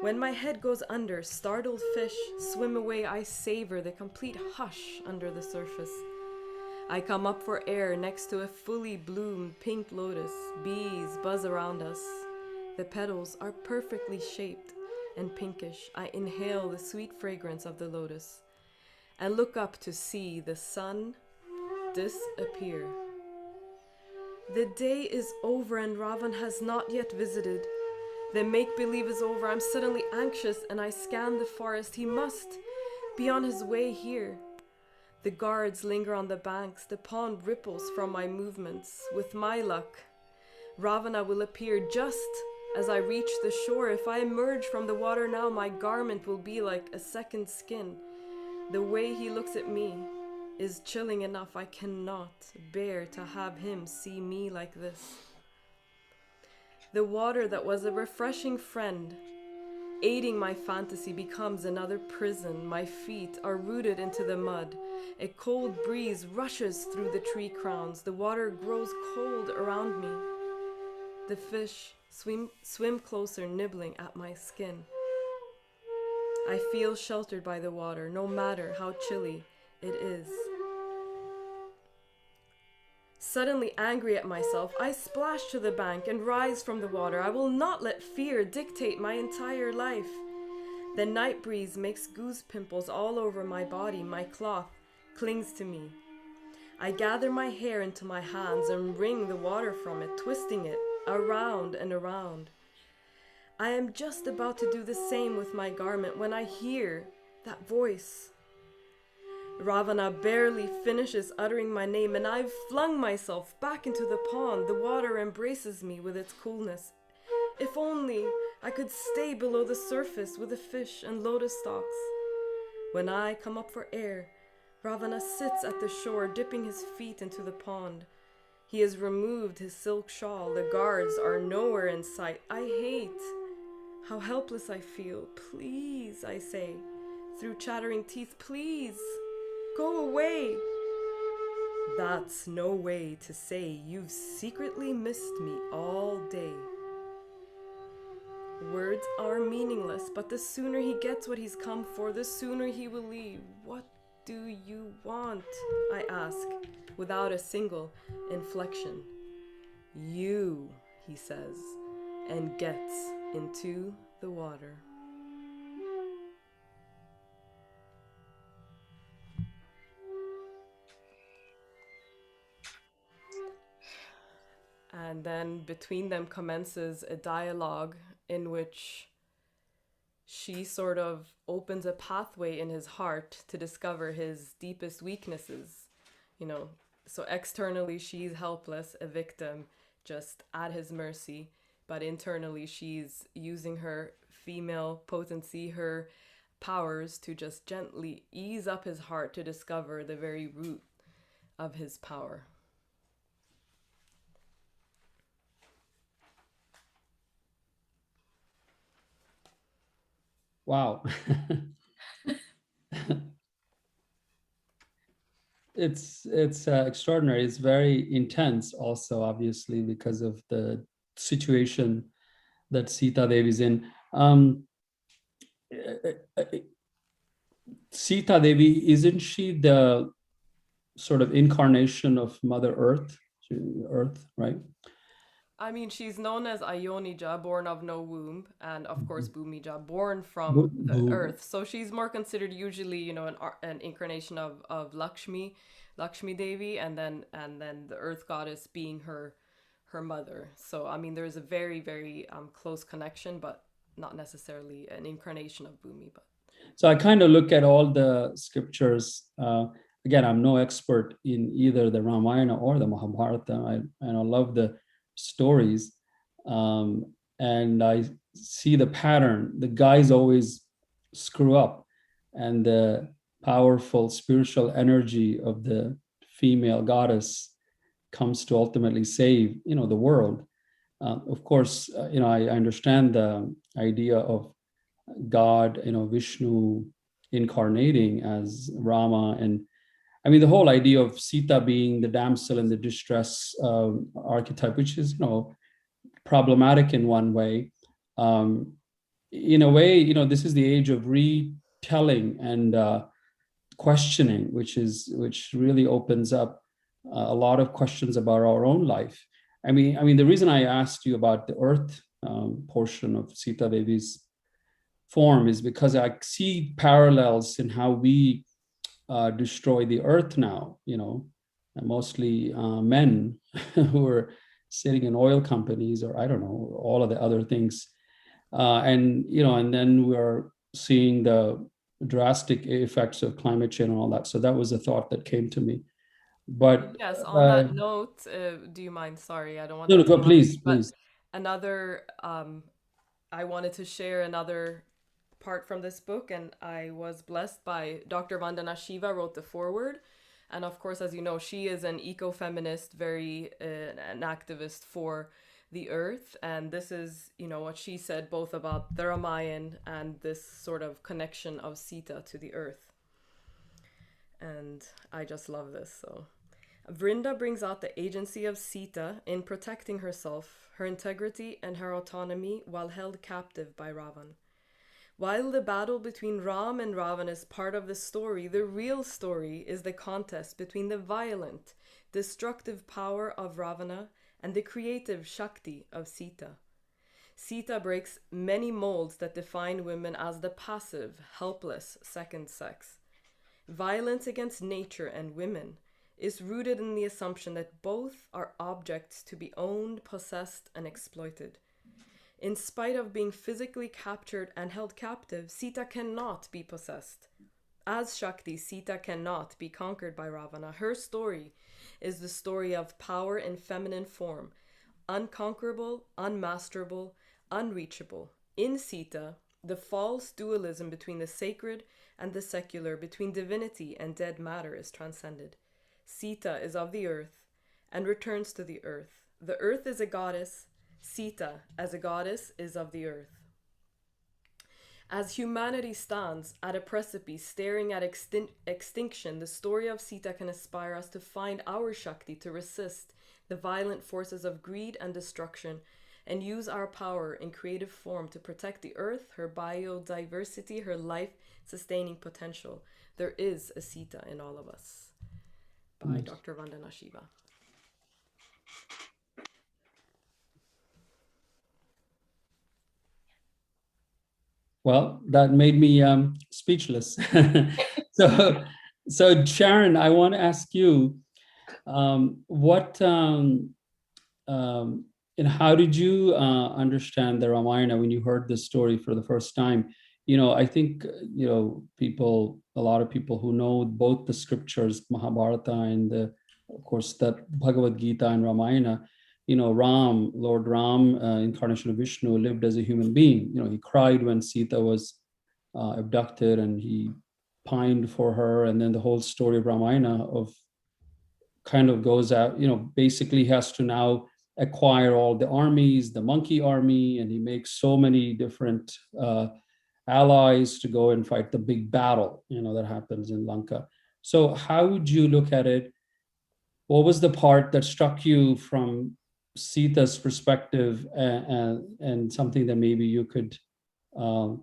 When my head goes under, startled fish swim away. I savor the complete hush under the surface. I come up for air next to a fully bloomed pink lotus. Bees buzz around us. The petals are perfectly shaped and pinkish. I inhale the sweet fragrance of the lotus and look up to see the sun disappear. The day is over and Ravan has not yet visited. The make-believe is over. I'm suddenly anxious and I scan the forest. He must be on his way here. The guards linger on the banks. The pond ripples from my movements. With my luck, Ravana will appear just as I reach the shore. If I emerge from the water now, my garment will be like a second skin. The way he looks at me is chilling enough. I cannot bear to have him see me like this. The water that was a refreshing friend, aiding my fantasy, becomes another prison. My feet are rooted into the mud. A cold breeze rushes through the tree crowns. The water grows cold around me. The fish swim closer, nibbling at my skin. I feel sheltered by the water, no matter how chilly it is. Suddenly angry at myself, I splash to the bank and rise from the water. I will not let fear dictate my entire life. The night breeze makes goose pimples all over my body. My cloth clings to me. I gather my hair into my hands and wring the water from it, twisting it around and around. I am just about to do the same with my garment when I hear that voice. Ravana barely finishes uttering my name and I've flung myself back into the pond. The water embraces me with its coolness. If only I could stay below the surface with the fish and lotus stalks. When I come up for air, Ravana sits at the shore, dipping his feet into the pond. He has removed his silk shawl. The guards are nowhere in sight. I hate how helpless I feel. Please, I say, through chattering teeth, please, go away. That's no way to say you've secretly missed me all day. Words are meaningless, but the sooner he gets what he's come for, the sooner he will leave. What do you want? I ask, without a single inflection. You, he says, and gets into the water. And then between them commences a dialogue in which she sort of opens a pathway in his heart to discover his deepest weaknesses. So externally she's helpless, a victim, just at his mercy, but internally she's using her female potency, her powers, to just gently ease up his heart to discover the very root of his power. Wow. It's extraordinary. It's very intense also, obviously, because of the situation that Sita Devi is in. Sita Devi, isn't she the sort of incarnation of Mother Earth? Earth, right? I mean, she's known as Ionija, born of no womb, and of course Bhumija, born from the earth. So she's more considered usually, an incarnation of Lakshmi Devi, and then the earth goddess being her mother. So I mean, there's a very, very close connection, but not necessarily an incarnation of Bhumi. But so I kind of look at all the scriptures. Again, I'm no expert in either the Ramayana or the Mahabharata. I love the stories, and I see the pattern. The guys always screw up, and the powerful spiritual energy of the female goddess comes to ultimately save the world. Of course, I understand the idea of God, Vishnu incarnating as Rama, and I mean the whole idea of Sita being the damsel in the distress archetype, which is problematic in one way. In a way, this is the age of retelling and questioning, which really opens up a lot of questions about our own life. I mean, the reason I asked you about the earth portion of Sita Devi's form is because I see parallels in how we destroy the earth now, and mostly men who are sitting in oil companies, or I don't know, all of the other things. And then we're seeing the drastic effects of climate change and all that. So that was a thought that came to me. But yes, on that note, do you mind? Sorry, I don't want no, to go, please. Another, I wanted to share another part from this book, and I was blessed by Dr. Vandana Shiva wrote the foreword. And of course, as you know, she is an eco-feminist, very an activist for the earth. And this is, what she said both about the Ramayana and this sort of connection of Sita to the earth. And I just love this. So Vrinda brings out the agency of Sita in protecting herself, her integrity, and her autonomy while held captive by Ravan. While the battle between Ram and Ravan is part of the story, the real story is the contest between the violent, destructive power of Ravana and the creative Shakti of Sita. Sita breaks many molds that define women as the passive, helpless second sex. Violence against nature and women is rooted in the assumption that both are objects to be owned, possessed, and exploited. In spite of being physically captured and held captive, Sita cannot be possessed. As Shakti, Sita cannot be conquered by Ravana. Her story is the story of power in feminine form, unconquerable, unmasterable, unreachable. In Sita, the false dualism between the sacred and the secular, between divinity and dead matter, is transcended. Sita is of the earth and returns to the earth. The earth is a goddess. Sita, as a goddess, is of the earth. As humanity stands at a precipice staring at extinction, the story of Sita can inspire us to find our Shakti, to resist the violent forces of greed and destruction, and use our power in creative form to protect the earth, her biodiversity, her life-sustaining potential. There is a Sita in all of us. By Dr. Vandana Shiva. Well, that made me speechless. So Sharon, I want to ask you, what and how did you understand the Ramayana when you heard this story for the first time? I think, a lot of people who know both the scriptures, Mahabharata and of course, that Bhagavad Gita and Ramayana, Lord Ram, incarnation of Vishnu, lived as a human being. He cried when Sita was abducted, and he pined for her. And then the whole story of Ramayana kind of goes out, basically has to now acquire all the armies, the monkey army, and he makes so many different allies to go and fight the big battle, that happens in Lanka. So how would you look at it? What was the part that struck you from Sita's perspective, and something that maybe you could, or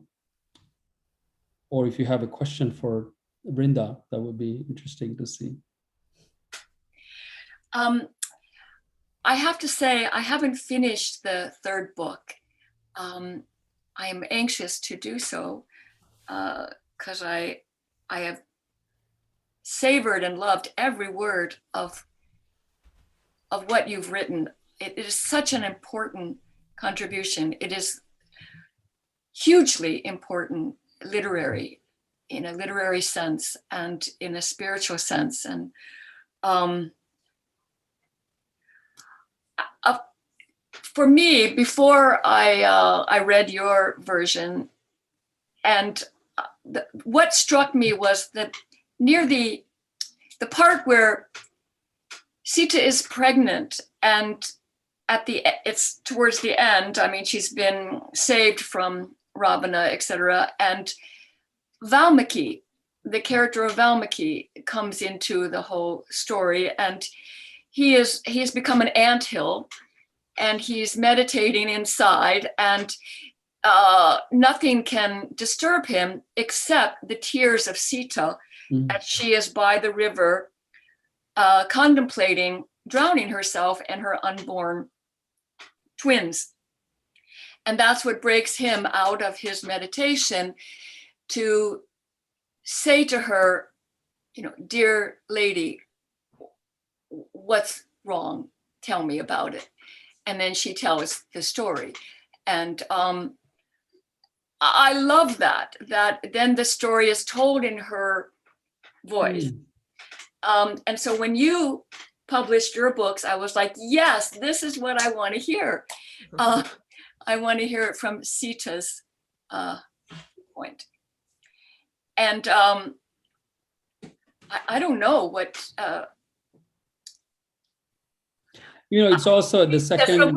if you have a question for Vrinda, that would be interesting to see. I have to say, I haven't finished the third book. I am anxious to do so because I have savored and loved every word of what you've written. It is such an important contribution. It is hugely important in a literary sense and in a spiritual sense. And for me, before I read your version, and what struck me was that near the part where Sita is pregnant, and it's towards the end. I mean, she's been saved from Ravana, etc. And Valmiki, the character of Valmiki, comes into the whole story, and he has become an anthill, and he's meditating inside, and nothing can disturb him except the tears of Sita, as she is by the river, contemplating drowning herself and her unborn twins. And that's what breaks him out of his meditation to say to her, dear lady, what's wrong? Tell me about it. And then she tells the story. And I love that then the story is told in her voice. And so when you published your books, I was like, yes, this is what I want to hear. I want to hear it from Sita's point. And I don't know what... it's also the second... So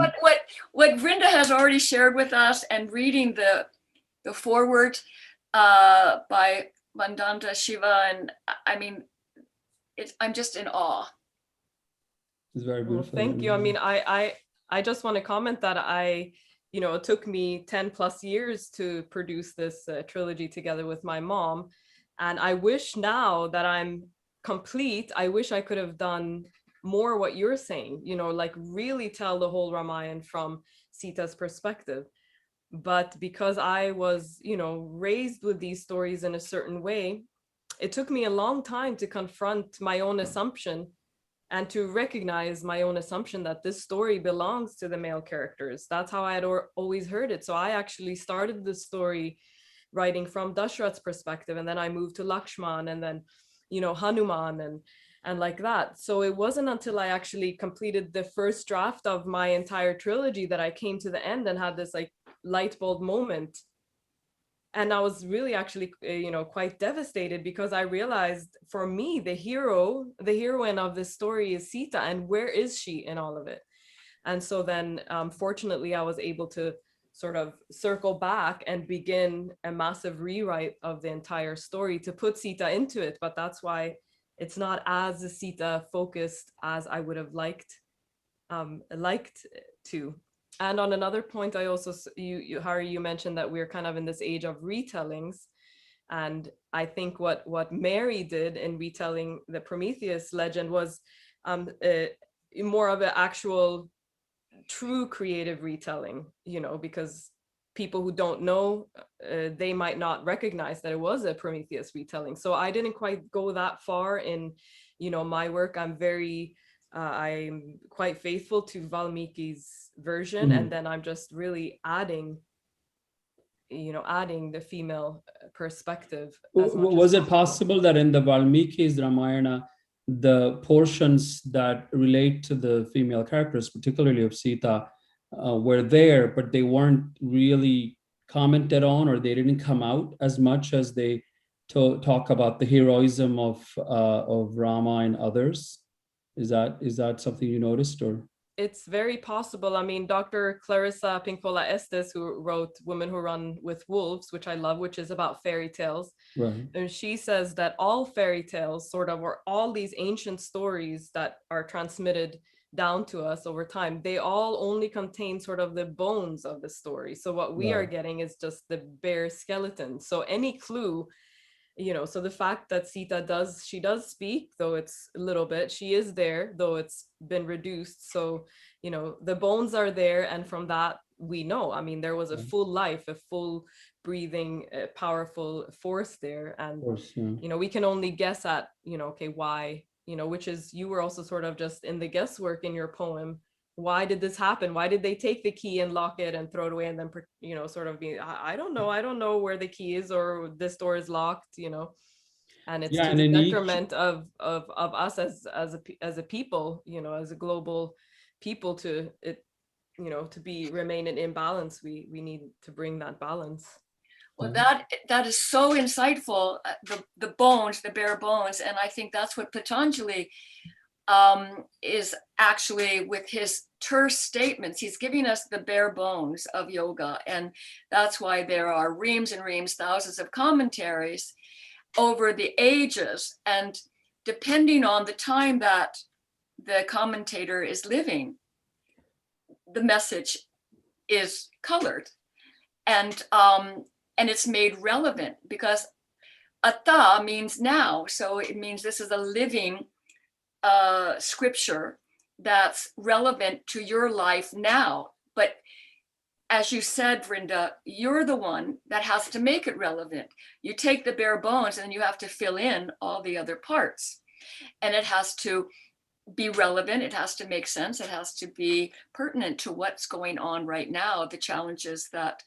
what Vrinda has already shared with us, and reading the foreword by Vandanta Shiva, and I mean, I'm just in awe. It's very beautiful. Well, thank you. I mean, I just want to comment that it took me 10 plus years to produce this trilogy together with my mom. And I wish now that I'm complete, I wish I could have done more what you're saying, like really tell the whole Ramayana from Sita's perspective. But because I was, raised with these stories in a certain way, it took me a long time to confront my own assumption and to recognize my own assumption that this story belongs to the male characters. That's how I had always heard it. So I actually started the story writing from Dashrath's perspective, and then I moved to Lakshman, and then, Hanuman, and like that. So it wasn't until I actually completed the first draft of my entire trilogy that I came to the end and had this like light bulb moment. And I was really actually, quite devastated, because I realized for me, the heroine of this story is Sita, and where is she in all of it? And so then fortunately, I was able to sort of circle back and begin a massive rewrite of the entire story to put Sita into it. But that's why it's not as Sita focused as I would have liked to. And on another point, I also, Hari, you mentioned that we're kind of in this age of retellings. And I think what Mary did in retelling the Prometheus legend was more of an actual true creative retelling, because people who don't know, they might not recognize that it was a Prometheus retelling. So I didn't quite go that far in, my work. I'm very I'm quite faithful to Valmiki's version, and then I'm just really adding the female perspective as much Was as it possible that in the Valmiki's Ramayana, the portions that relate to the female characters, particularly of Sita, were there, but they weren't really commented on, or they didn't come out as much as they talk about the heroism of Rama and others? Is that something you noticed, or? It's very possible. I mean, Dr. Clarissa Pinkola Estes, who wrote Women Who Run with Wolves, which I love, which is about fairy tales. Right. And she says that all fairy tales sort of, or all these ancient stories that are transmitted down to us over time, they all only contain sort of the bones of the story. So what we are getting is just the bare skeleton. So any clue, so the fact that Sita does speak, though it's a little bit, she is there, though it's been reduced. So, the bones are there. And from that, we know, I mean, there was a full life, a full breathing, powerful force there. And, Course, yeah. We can only guess at, okay, why, which is, you were also sort of just in the guesswork in your poem. Why did this happen? Why did they take the key and lock it and throw it away and then, sort of be, I don't know where the key is, or this door is locked, and it's to the detriment of us as a people, as a global people, to it, to remain in imbalance. We need to bring that balance. Well, that is so insightful, the bones, the bare bones. And I think that's what Patanjali is actually, with his terse statements, he's giving us the bare bones of yoga. And that's why there are reams and reams, thousands of commentaries over the ages. And depending on the time that the commentator is living, the message is colored. And it's made relevant, because ata means now. So it means this is a living scripture that's relevant to your life now. But as you said, Vrinda, you're the one that has to make it relevant. You take the bare bones and you have to fill in all the other parts. And it has to be relevant. It has to make sense. It has to be pertinent to what's going on right now, the challenges that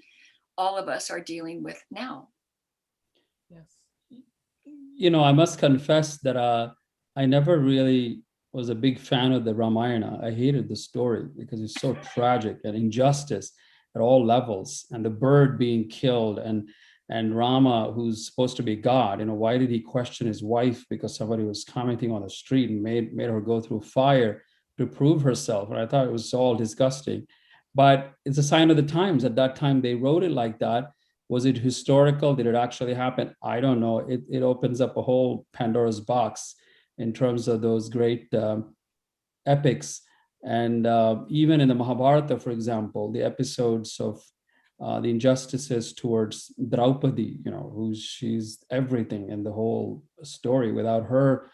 all of us are dealing with now. Yes. I must confess that I never really was a big fan of the Ramayana. I hated the story because it's so tragic and injustice at all levels, and the bird being killed, and Rama, who's supposed to be God. Why did he question his wife because somebody was commenting on the street and made her go through fire to prove herself? And I thought it was all disgusting. But it's a sign of the times. At that time, they wrote it like that. Was it historical? Did it actually happen? I don't know. It opens up a whole Pandora's box in terms of those great epics. And even in the Mahabharata, for example, the episodes of the injustices towards Draupadi, she's everything in the whole story. Without her,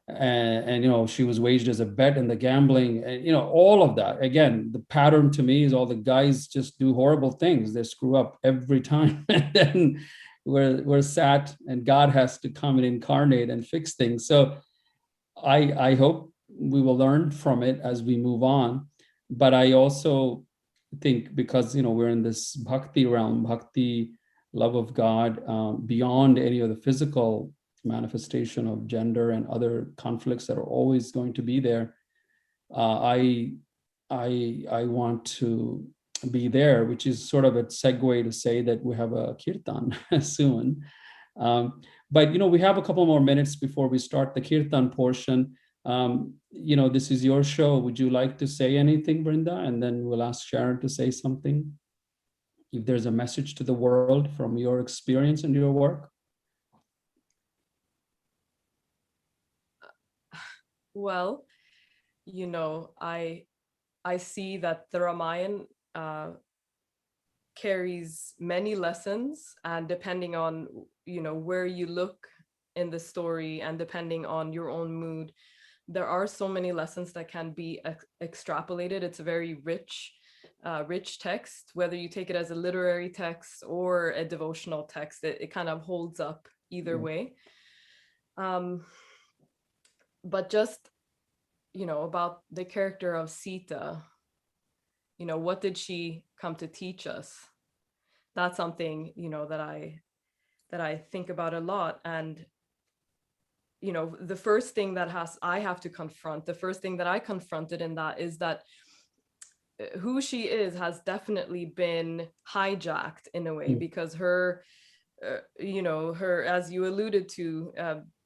and she was waged as a bet in the gambling, and all of that. Again, the pattern to me is all the guys just do horrible things. They screw up every time, and then we're sat, and God has to come and incarnate and fix things. So I hope we will learn from it as we move on. But I also think, because we're in this bhakti realm, bhakti, love of God, beyond any of the physical manifestation of gender and other conflicts that are always going to be there. I want to be there, which is sort of a segue to say that we have a kirtan soon. But we have a couple more minutes before we start the kirtan portion. This is your show. Would you like to say anything, Vrinda? And then we'll ask Sharon to say something, if there's a message to the world from your experience and your work. Well, I see that the Ramayana carries many lessons, and depending on where you look in the story, and depending on your own mood, there are so many lessons that can be extrapolated. It's a very rich text, whether you take it as a literary text or a devotional text. It kind of holds up either way. But just about the character of Sita. What did she come to teach us? That's something, that I think about a lot. And, the first thing that I have to confront, the first thing that I confronted in that is that who she is has definitely been hijacked in a way, because her, her, as you alluded to,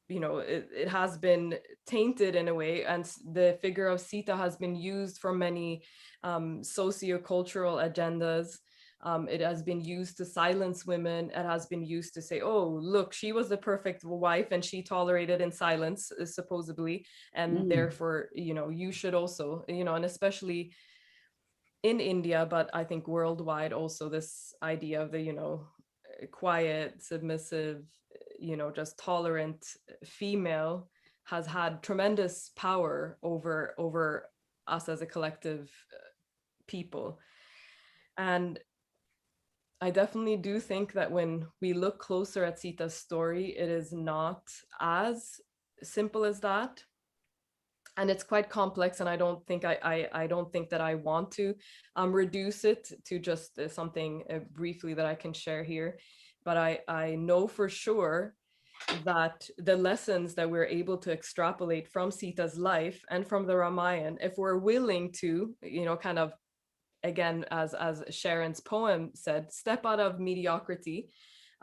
it has been tainted in a way, and the figure of Sita has been used for many sociocultural agendas. It has been used to silence women. It has been used to say, oh, look, she was the perfect wife and she tolerated in silence, supposedly, and therefore, you should also, and especially in India, but I think worldwide also, this idea of the, quiet, submissive, just tolerant female has had tremendous power over us as a collective people. And I definitely do think that when we look closer at Sita's story, it is not as simple as that. And it's quite complex, and I don't think that I want to reduce it to just something briefly that I can share here. But I know for sure that the lessons that we're able to extrapolate from Sita's life and from the Ramayana, if we're willing to, kind of, again, as Sharon's poem said, step out of mediocrity,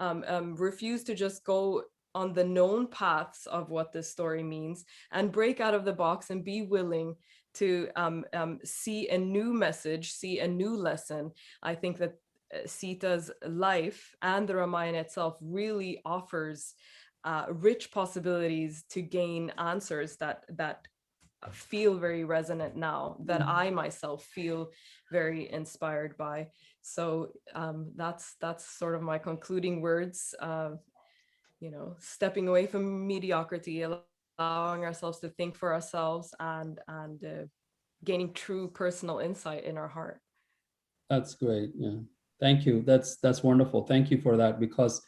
refuse to just go on the known paths of what this story means, and break out of the box and be willing to see a new message, see a new lesson. I think that Sita's life and the Ramayana itself really offers rich possibilities to gain answers that feel very resonant now, that I myself feel very inspired by. So that's sort of my concluding words. Stepping away from mediocrity, allowing ourselves to think for ourselves, and gaining true personal insight in our heart. That's great. Yeah. Thank you. That's wonderful. Thank you for that, because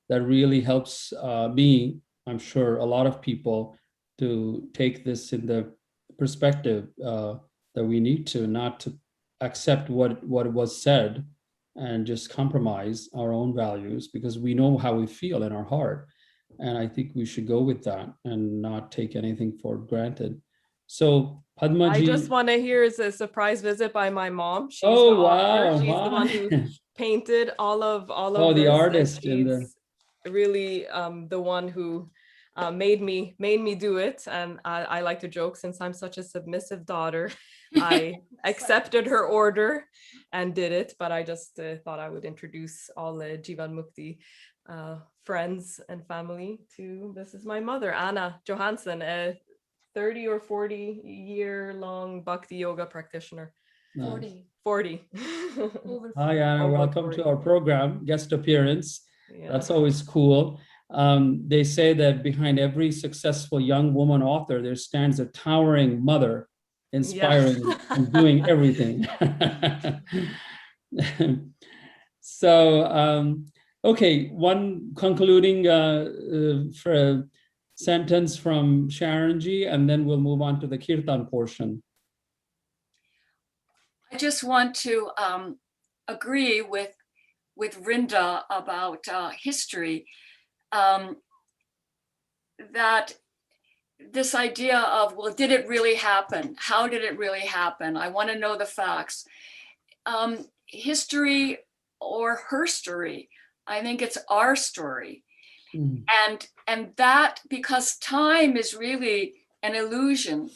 that really helps me, I'm sure a lot of people, to take this in the perspective that we need to not to accept what was said and just compromise our own values, because we know how we feel in our heart. And I think we should go with that and not take anything for granted. So Padmaji, I just want to hear is a surprise visit by my mom. She's oh, the author. wow, She's wow. the one who painted all of Oh, this, the artist and she's really the one who made me do it. And I like to joke, since I'm such a submissive daughter, I accepted her order and did it. But I just thought I would introduce all the Jivan Mukti friends and family to, this is my mother, Anna Johansson, a 30 or 40 year long Bhakti yoga practitioner. 40. Hi, Anna. Welcome 40. to our program, guest appearance. Yeah. That's always cool. They say that behind every successful young woman author, there stands a towering mother, inspiring and doing everything. So, okay, one concluding for a sentence from Sharonji, and then we'll move on to the Kirtan portion. I just want to agree with Vrinda about history, that this idea of, well, did it really happen? How did it really happen? I want to know the facts. History or her story, I think it's our story. And that, because time is really an illusion,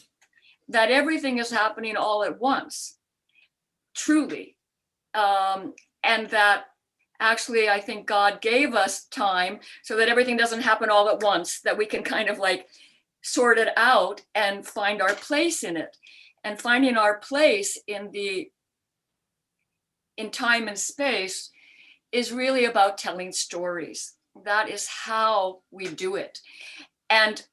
that everything is happening all at once, truly. And that actually, I think God gave us time so that everything doesn't happen all at once, that we can kind of like sort it out and find our place in it. And finding our place in time and space is really about telling stories. That is how we do it. And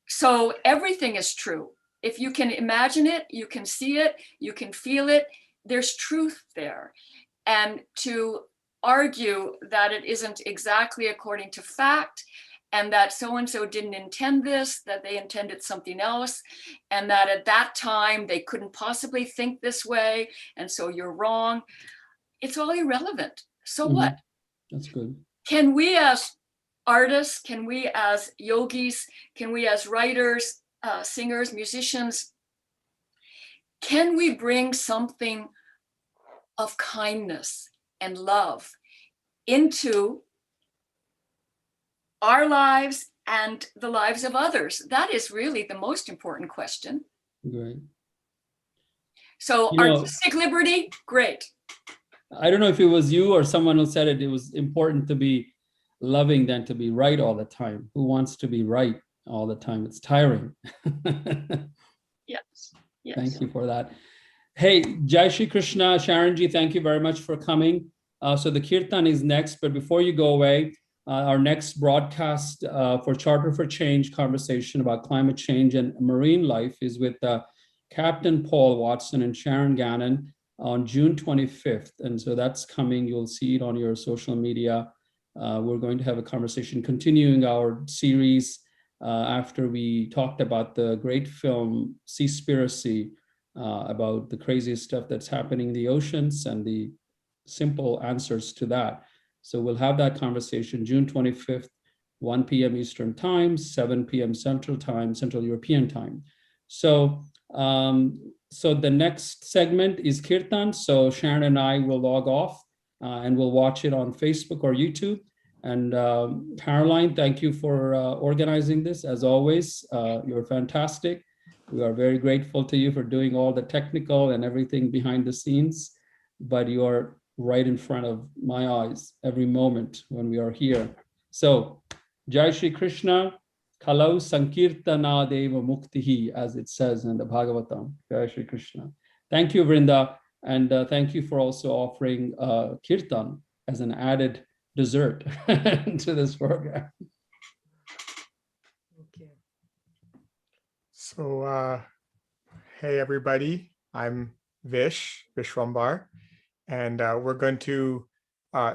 so everything is true. If you can imagine it, you can see it, you can feel it, there's truth there. And to argue that it isn't exactly according to fact and that so-and-so didn't intend this, that they intended something else, and that at that time they couldn't possibly think this way, and so you're wrong. It's all irrelevant. So what? That's good. Can we as artists, can we as yogis, can we as writers, singers, musicians, can we bring something of kindness and love into our lives and the lives of others? That is really the most important question. Great. So artistic liberty, great. I don't know if it was you or someone who said it, it was important to be loving than to be right all the time. Who wants to be right all the time? It's tiring. Yes. Yes. Thank you for that. Hey, Jai Shri Krishna, Sharon ji, thank you very much for coming. So the Kirtan is next, but before you go away, our next broadcast for Charter for Change conversation about climate change and marine life is with Captain Paul Watson and Sharon Gannon on June 25th. And so that's coming. You'll see it on your social media. We're going to have a conversation continuing our series after we talked about the great film Seaspiracy, about the craziest stuff that's happening in the oceans and the simple answers to that. So we'll have that conversation June 25th, 1 p.m. Eastern Time, 7 p.m. Central Time, Central European Time. So, so the next segment is Kirtan. So Sharon and I will log off and we'll watch it on Facebook or YouTube. And Caroline, thank you for organizing this. As always, you're fantastic. We are very grateful to you for doing all the technical and everything behind the scenes, but you are right in front of my eyes every moment when we are here. So, Jai Shri Krishna, Kalau Sankirtana Deva Muktihi, as it says in the Bhagavatam. Jai Shri Krishna. Thank you, Vrinda, and thank you for also offering Kirtan as an added dessert to this program. Okay. So, hey everybody, I'm Vish, Visvambhar, and we're going to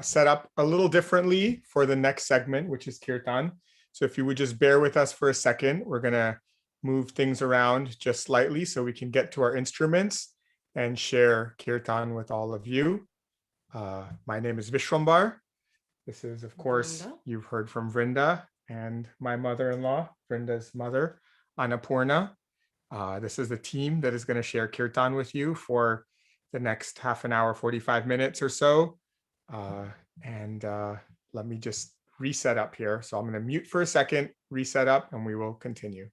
set up a little differently for the next segment, which is Kirtan. So if you would just bear with us for a second, we're gonna move things around just slightly so we can get to our instruments and share Kirtan with all of you. My name is Visvambhar. This is, of course, Vrinda. You've heard from Vrinda and my mother-in-law, Vrinda's mother, Annapurna. This is the team that is going to share Kirtan with you for the next half an hour, 45 minutes or so. And let me just reset up here. So I'm going to mute for a second, reset up, and we will continue.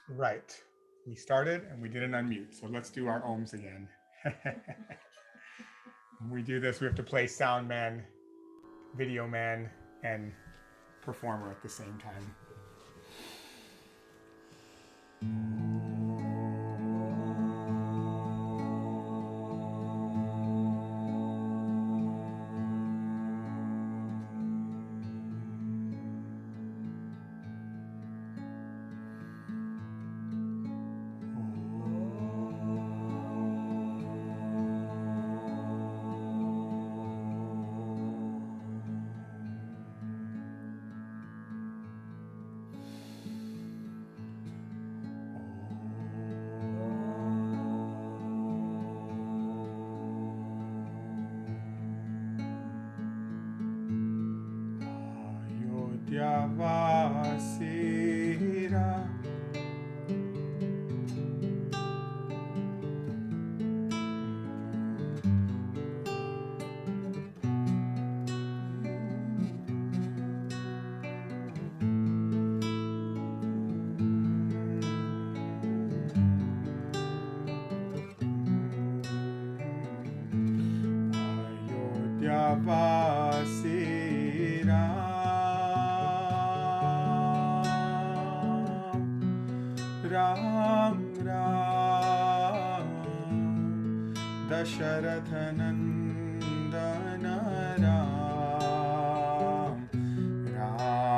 Right. We started and we didn't unmute. So let's do our ohms again. When we do this, we have to play sound man, video man, and performer at the same time. Vasira Ram Ram Dasharath Nandana Ram Ram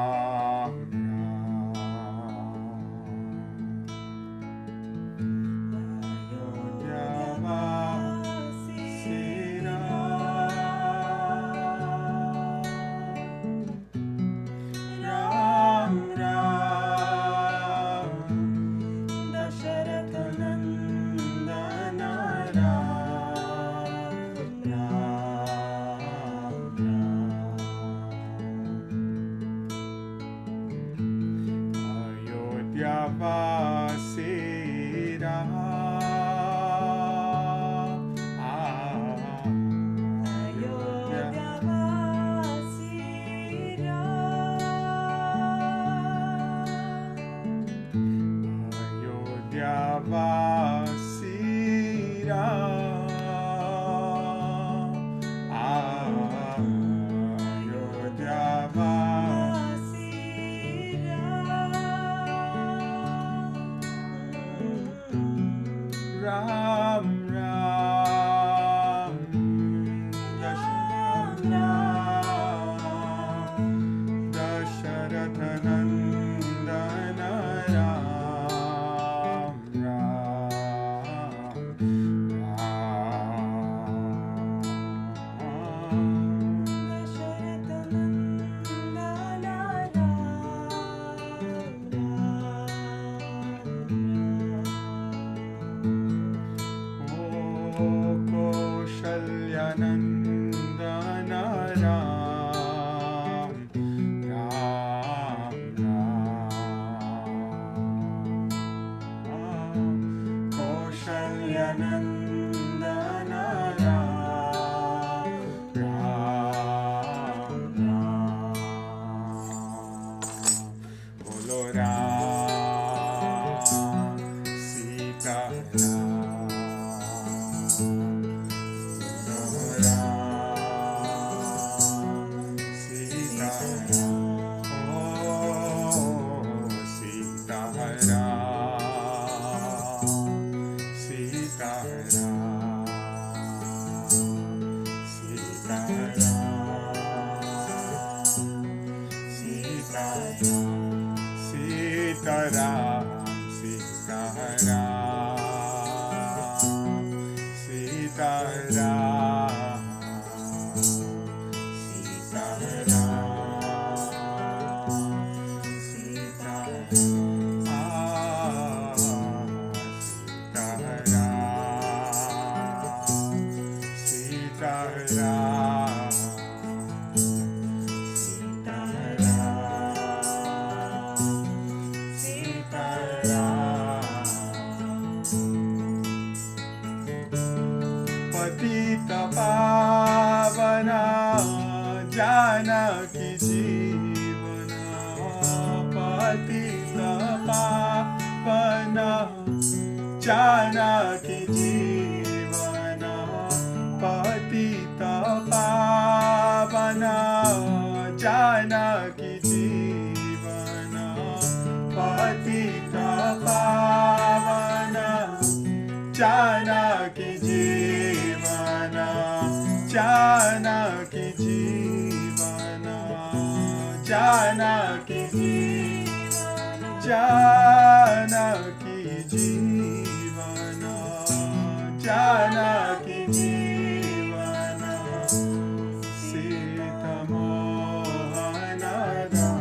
Janaki Jeevana Patita Pavana Janaki Jivana Patita Pavana Janaki Jivana Patita Pavana Janaki Jivana Janaki Jivana Janaki Jivana Janaki Jivana Janaki Jivana Sita Mohana Ram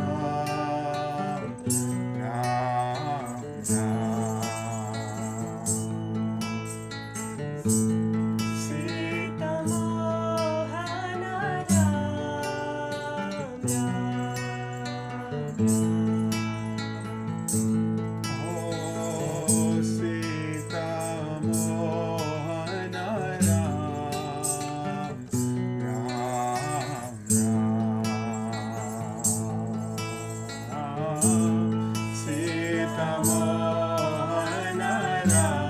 Ram Sita Mohana Ram Oh Sita Mohana Ram Ram Sita Mohana Ram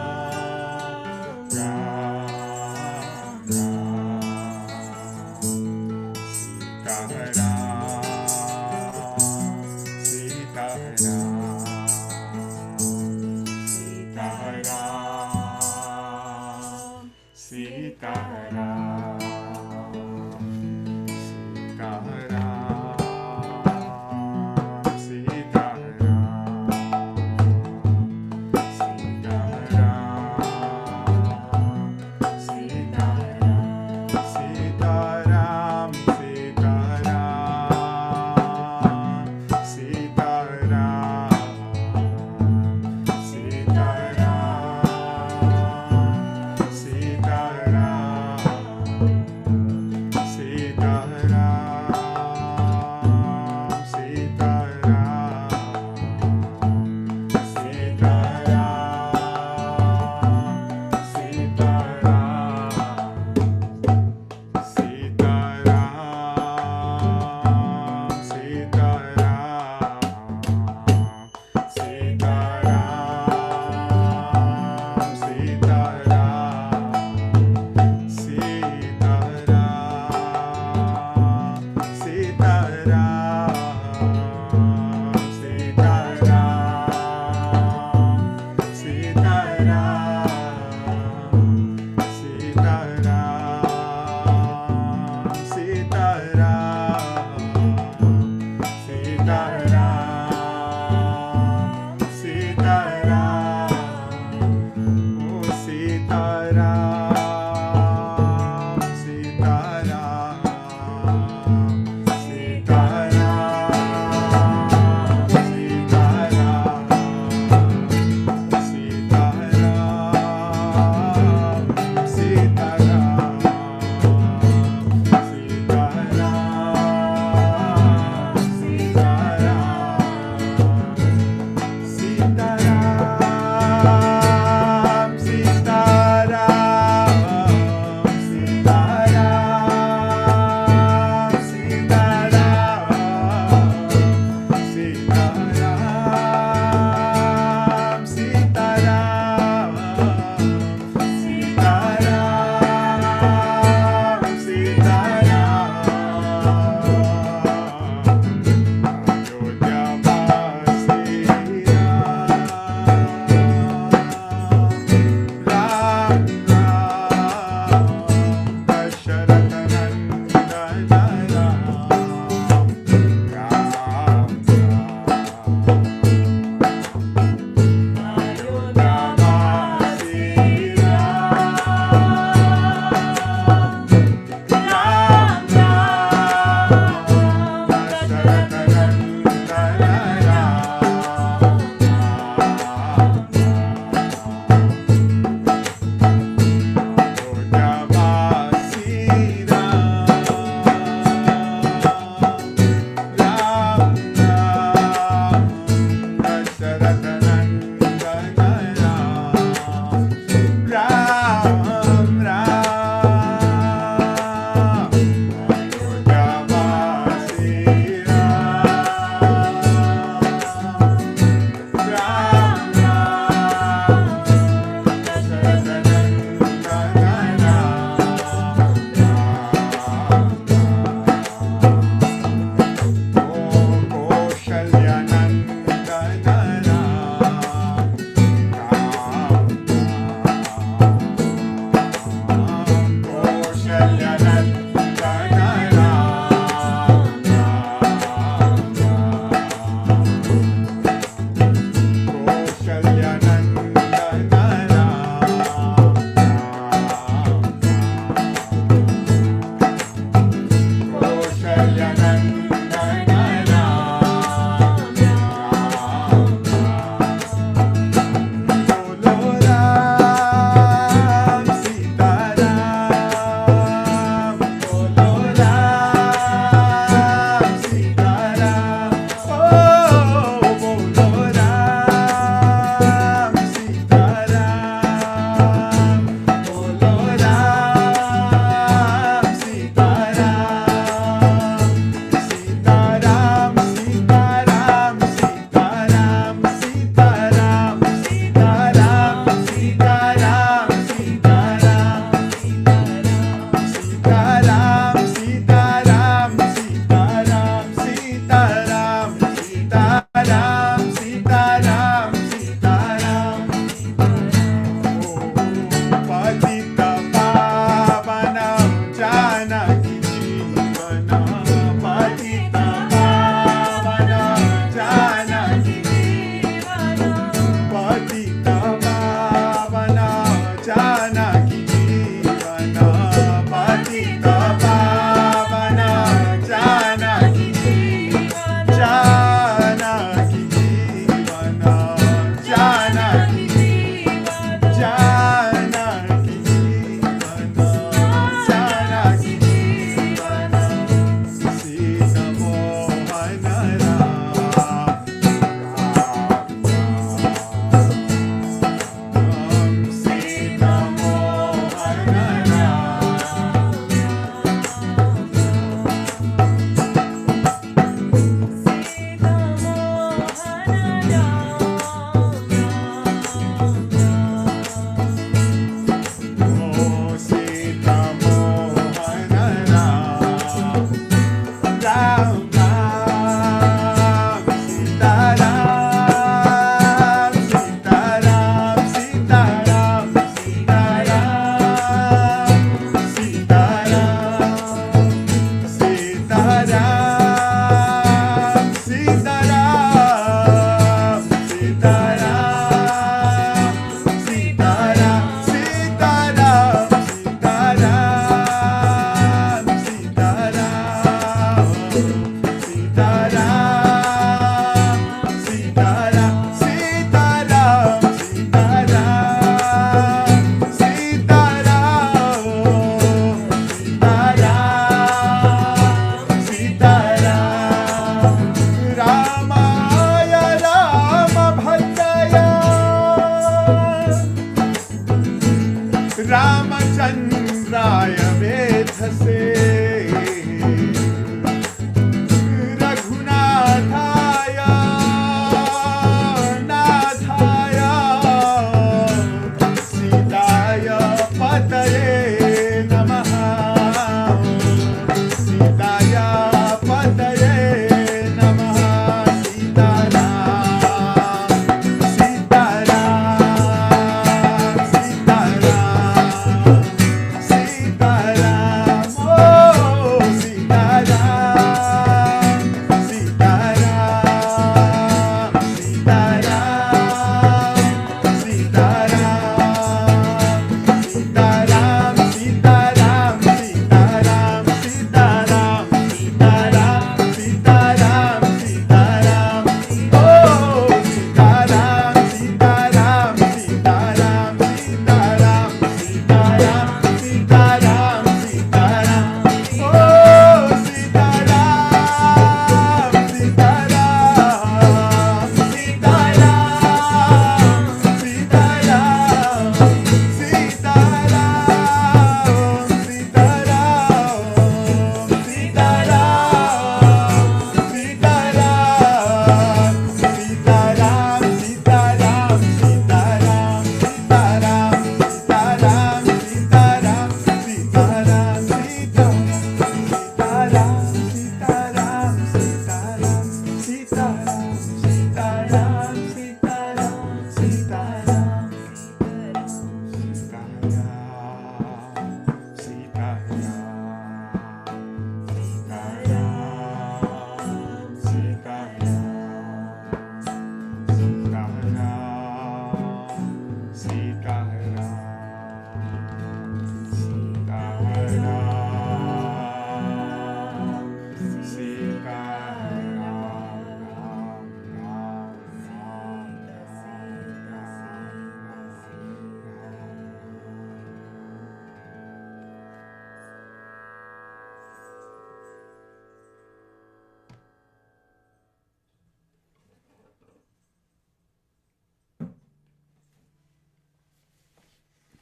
Sitaram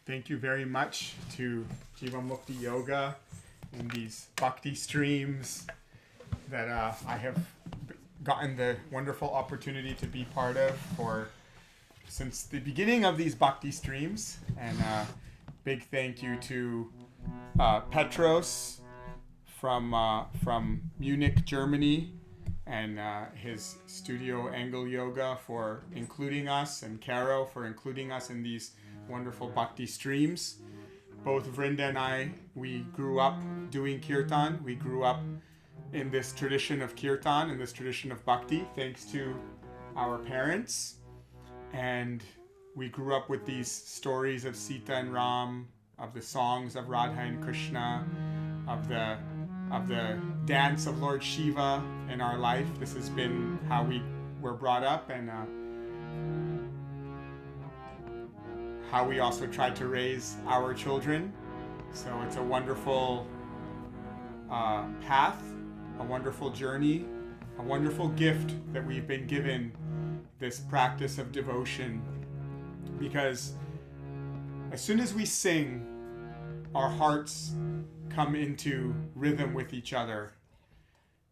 Thank you very much to Jiva Mukti Yoga and these Bhakti streams that I have gotten the wonderful opportunity to be part of since the beginning of these Bhakti streams. And big thank you to Petros from Munich, Germany, and his studio Angle Yoga for including us, and Caro for including us in these wonderful Bhakti streams. Both Vrinda and I, we grew up doing Kirtan. We grew up in this tradition of Kirtan, in this tradition of Bhakti, thanks to our parents. And we grew up with these stories of Sita and Ram, of the songs of Radha and Krishna, of the dance of Lord Shiva in our life. This has been how we were brought up, and how we also tried to raise our children. So it's a wonderful path, a wonderful journey, a wonderful gift that we've been given, this practice of devotion. Because as soon as we sing, our hearts come into rhythm with each other.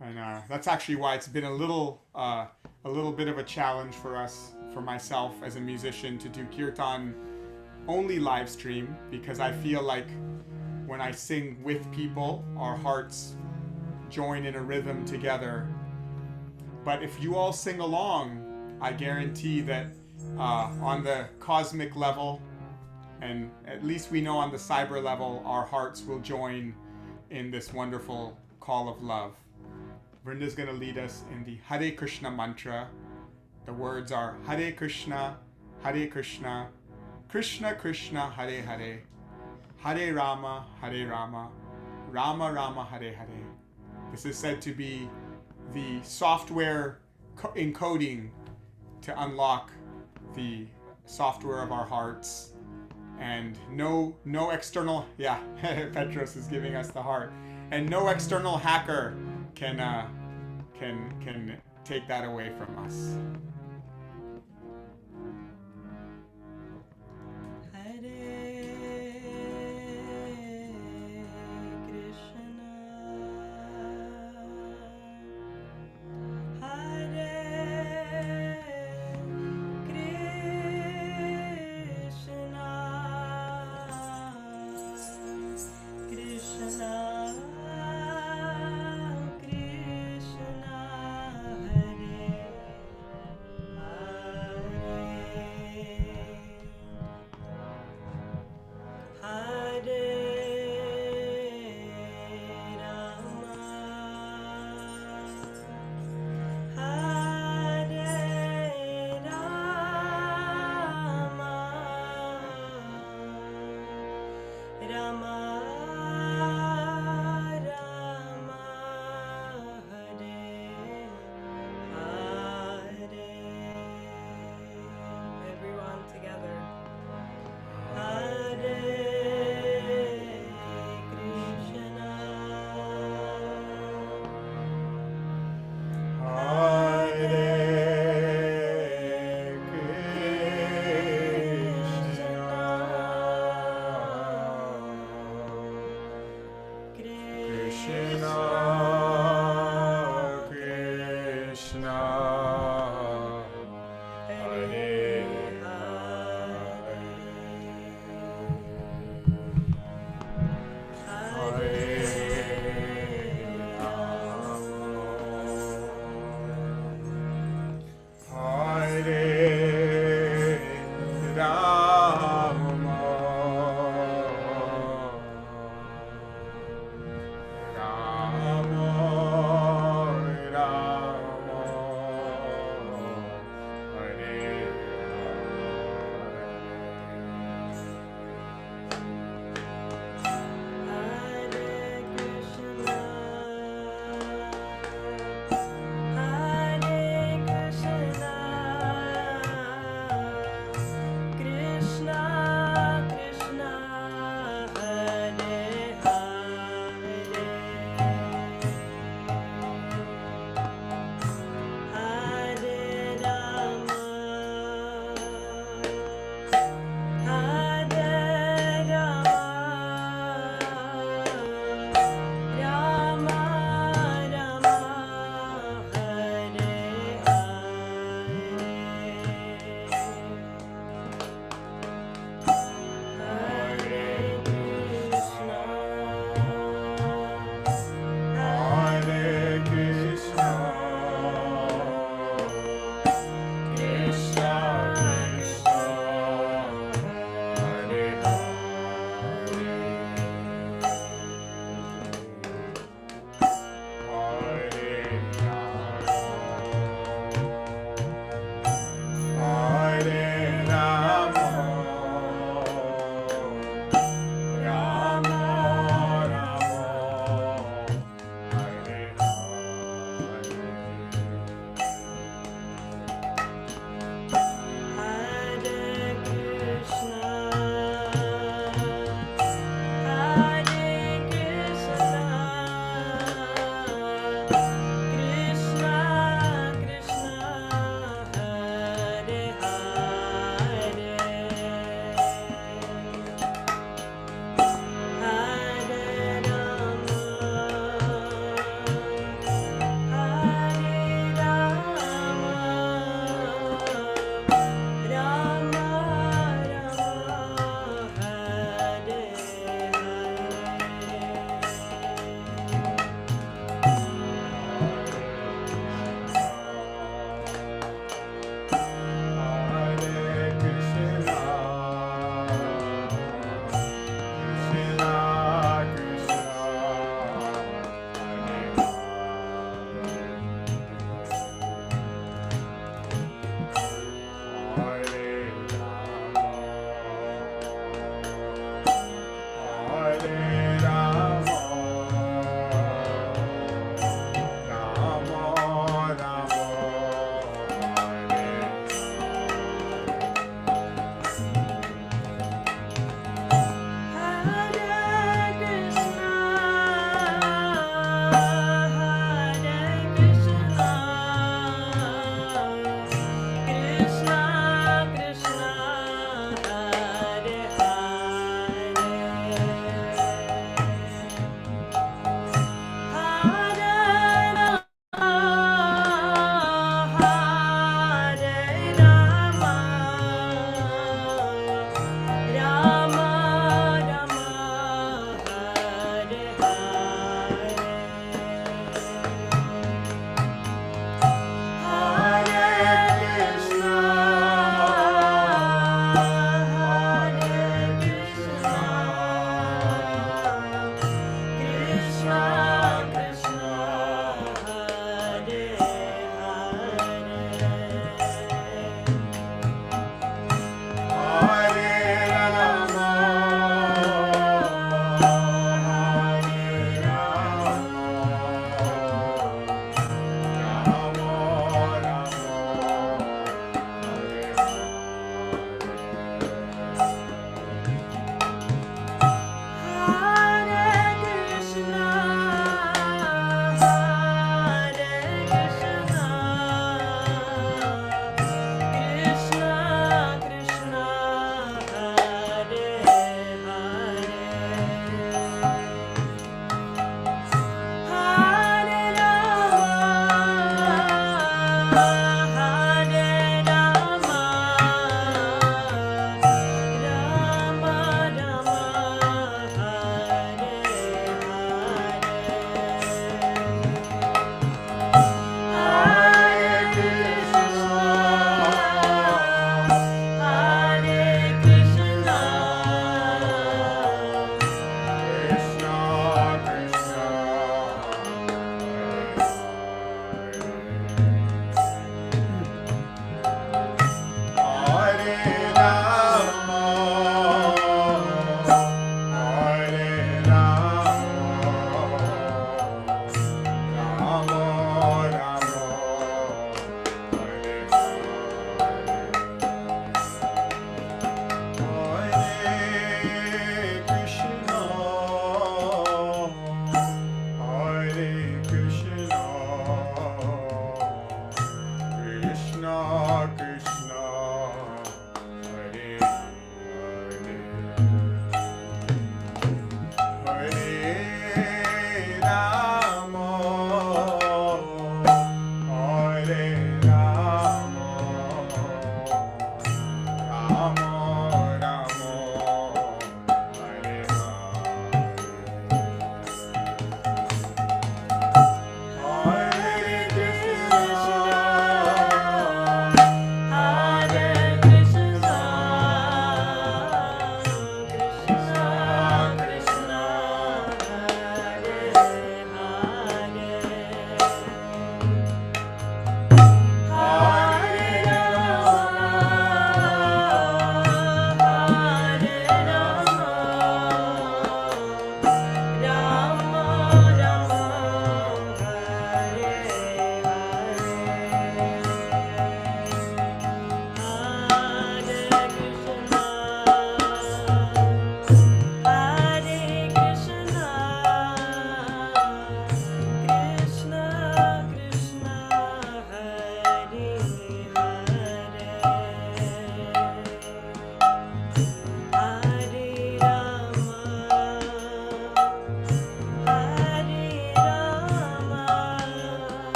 And that's actually why it's been a little bit of a challenge for us, for myself as a musician, to do Kirtan only live stream, because I feel like when I sing with people, our hearts join in a rhythm together. But if you all sing along, I guarantee that on the cosmic level, and at least we know on the cyber level, our hearts will join in this wonderful call of love. Vrinda's going to lead us in the Hare Krishna mantra. The words are Hare Krishna, Krishna Krishna, Hare Hare, Hare Rama, Rama Rama, Hare Hare. This is said to be the software encoding to unlock the software of our hearts. And no external, Petros is giving us the heart, and no external hacker can take that away from us.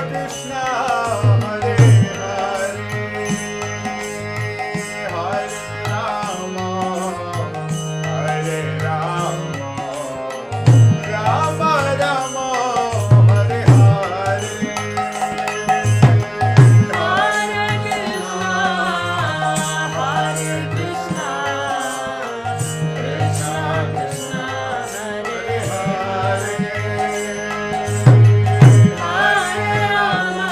Krishna, Hare Hare, Hare Rama, Hare Rama, Rama Rama, Hare Hare, Hare Krishna, Hare Krishna, Krishna Krishna, Hare Hare, Hare Rama,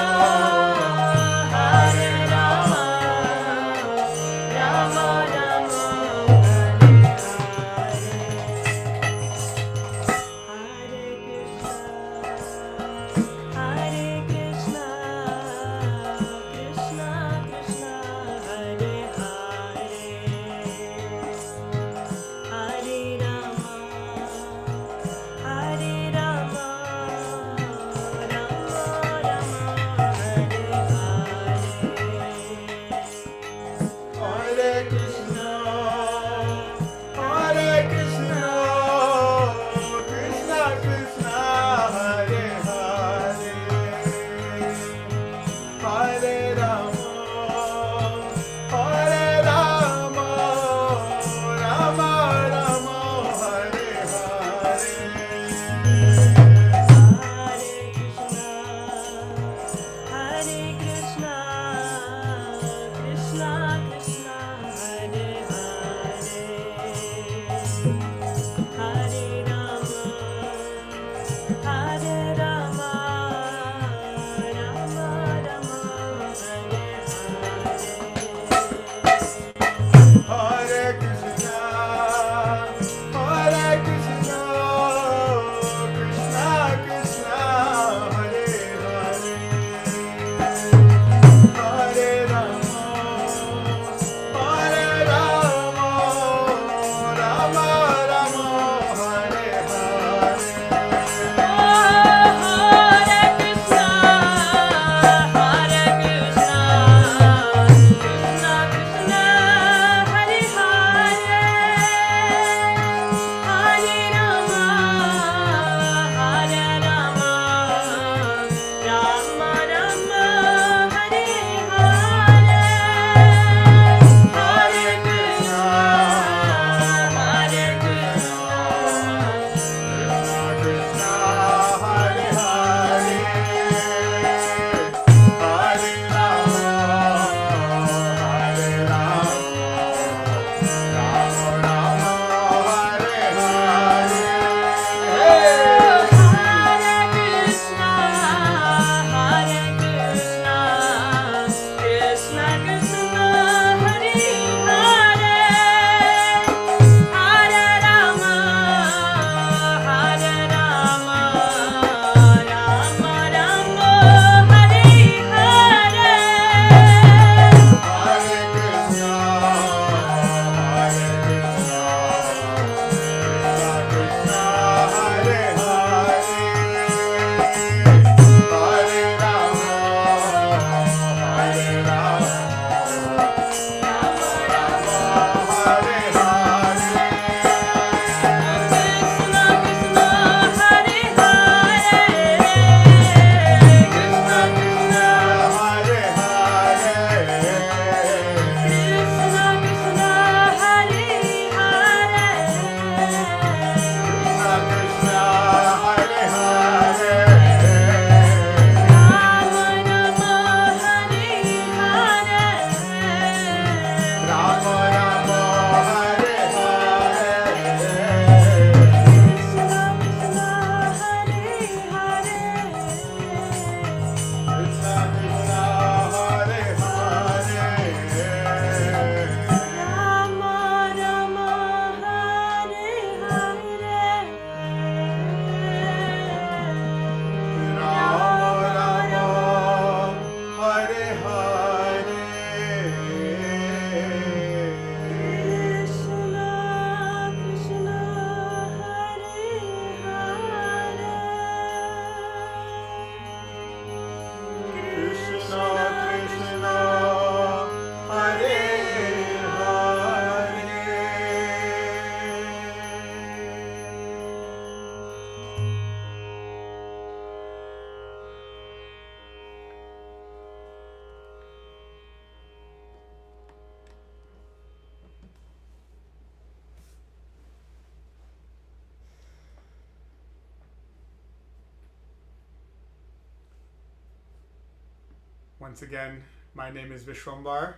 Once again, my name is Visvambhar.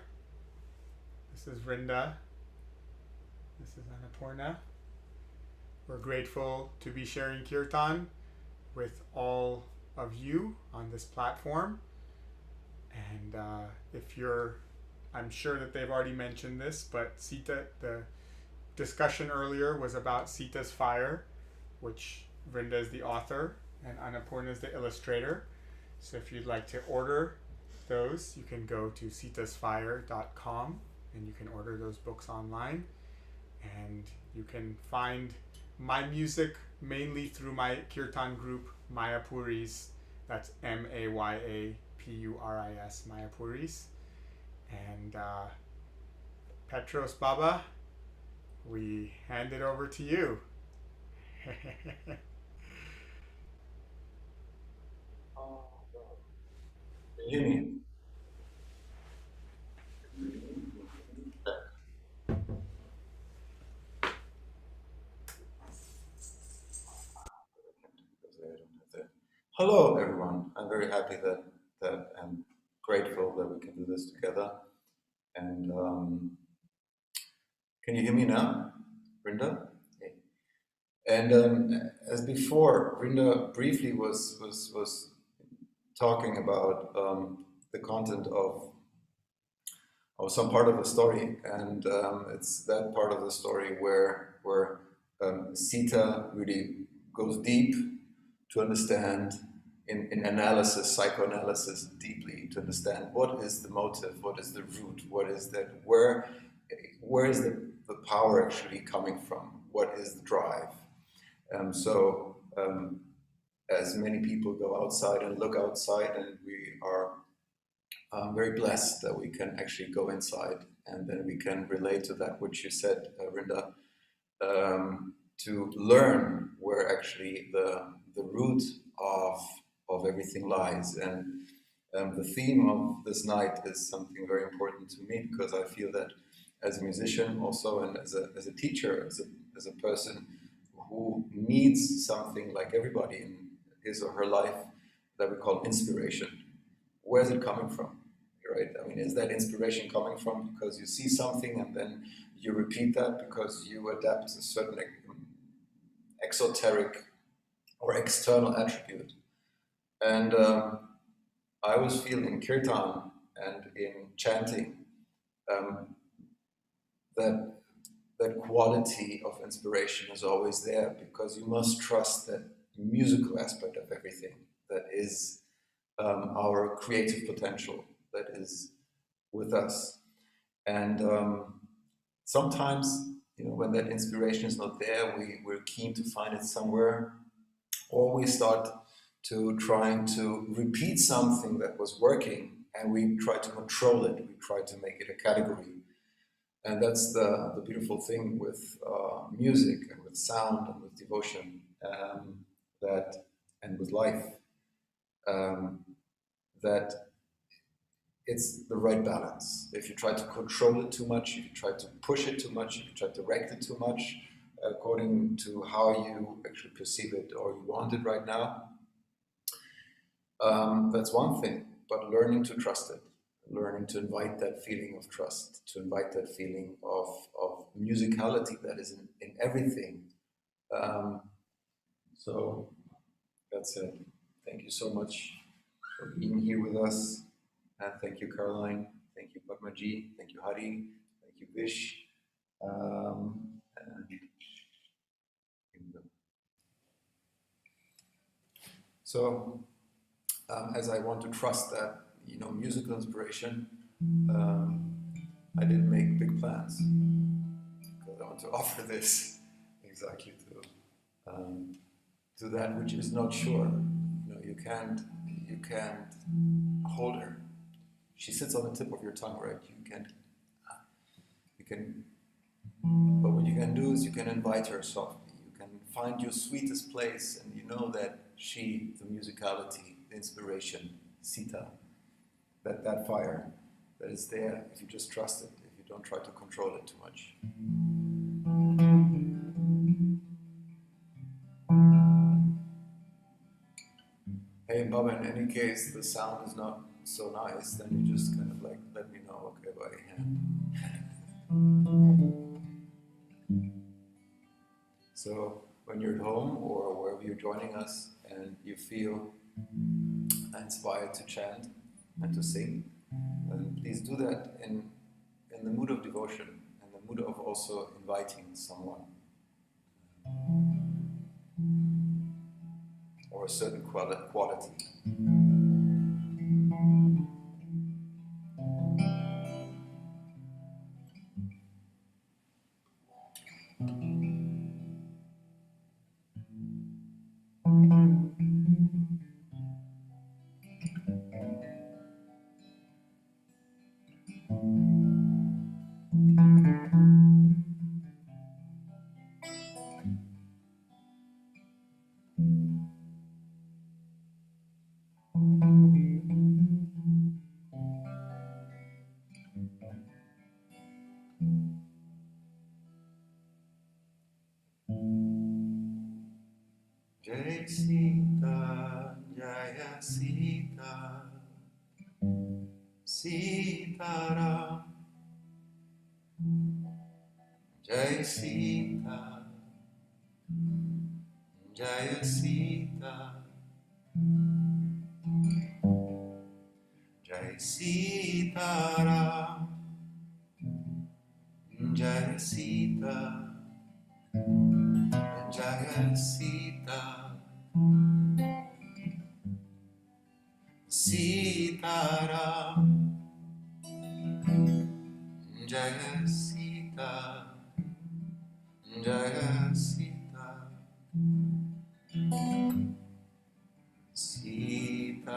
This is Vrinda. This is Annapurna. We're grateful to be sharing Kirtan with all of you on this platform. And if you're, I'm sure that they've already mentioned this, but Sita, the discussion earlier was about Sita's Fire, which Vrinda is the author and Annapurna is the illustrator. So if you'd like to order those, you can go to sitasfire.com and you can order those books online. And you can find my music mainly through my Kirtan group, Mayapuris. That's Mayapuris, Mayapuris. And Petros Baba, we hand it over to you. Can you hear me? Hello, everyone. I'm very happy that I'm grateful that we can do this together. And can you hear me now, Vrinda? Okay. And as before, Vrinda briefly was talking about the content of some part of the story, and it's that part of the story where Sita really goes deep to understand in analysis, psychoanalysis, deeply to understand what is the motive, what is the root, what is that, where is the power actually coming from, what is the drive. So as many people go outside and look outside, and we are very blessed that we can actually go inside, and then we can relate to that which you said, Vrinda, to learn where actually the root of everything lies. And the theme of this night is something very important to me, because I feel that as a musician also, and as a teacher, as a person who needs something like everybody in his or her life that we call inspiration. Where's it coming from? Right? I mean, is that inspiration coming from because you see something and then you repeat that because you adapt a certain exoteric or external attribute? And I was feeling in Kirtan and in chanting that quality of inspiration is always there, because you must trust that musical aspect of everything that is our creative potential that is with us. And sometimes, when that inspiration is not there, we're keen to find it somewhere, or we start to trying to repeat something that was working, and we try to control it, we try to make it a category. And that's the beautiful thing with music and with sound and with devotion, and with life, that it's the right balance. If you try to control it too much, if you try to push it too much, if you try to direct it too much, according to how you actually perceive it or you want it right now, that's one thing. But learning to trust it, learning to invite that feeling of trust, to invite that feeling of musicality that is in everything. So that's it. Thank you so much for being here with us. And thank you, Caroline. Thank you, Padmaji. Thank you, Hadi. Thank you, Vish. So, as I want to trust that, musical inspiration, I didn't make big plans, because I want to offer this exactly to that which is not sure. You can't hold her. She sits on the tip of your tongue, right? But what you can do is you can invite her softly. You can find your sweetest place, and you know that she, the musicality, the inspiration, Sita, that fire that is there, if you just trust it, if you don't try to control it too much. Hey, Baba, in any case the sound is not so nice, then you just kind of like let me know, okay, by hand. So when you're at home or wherever you're joining us and you feel inspired to chant and to sing, then please do that in the mood of devotion and the mood of also inviting someone or a certain quality. Jai Sita, Jaya Sita, Sitaram. Jai Sita, Jaya Sita, Jai Sitaram. Jaya Sita, Jaya Sita, Sitaram. Jaya Sita, Jaya Sita, Sitaram.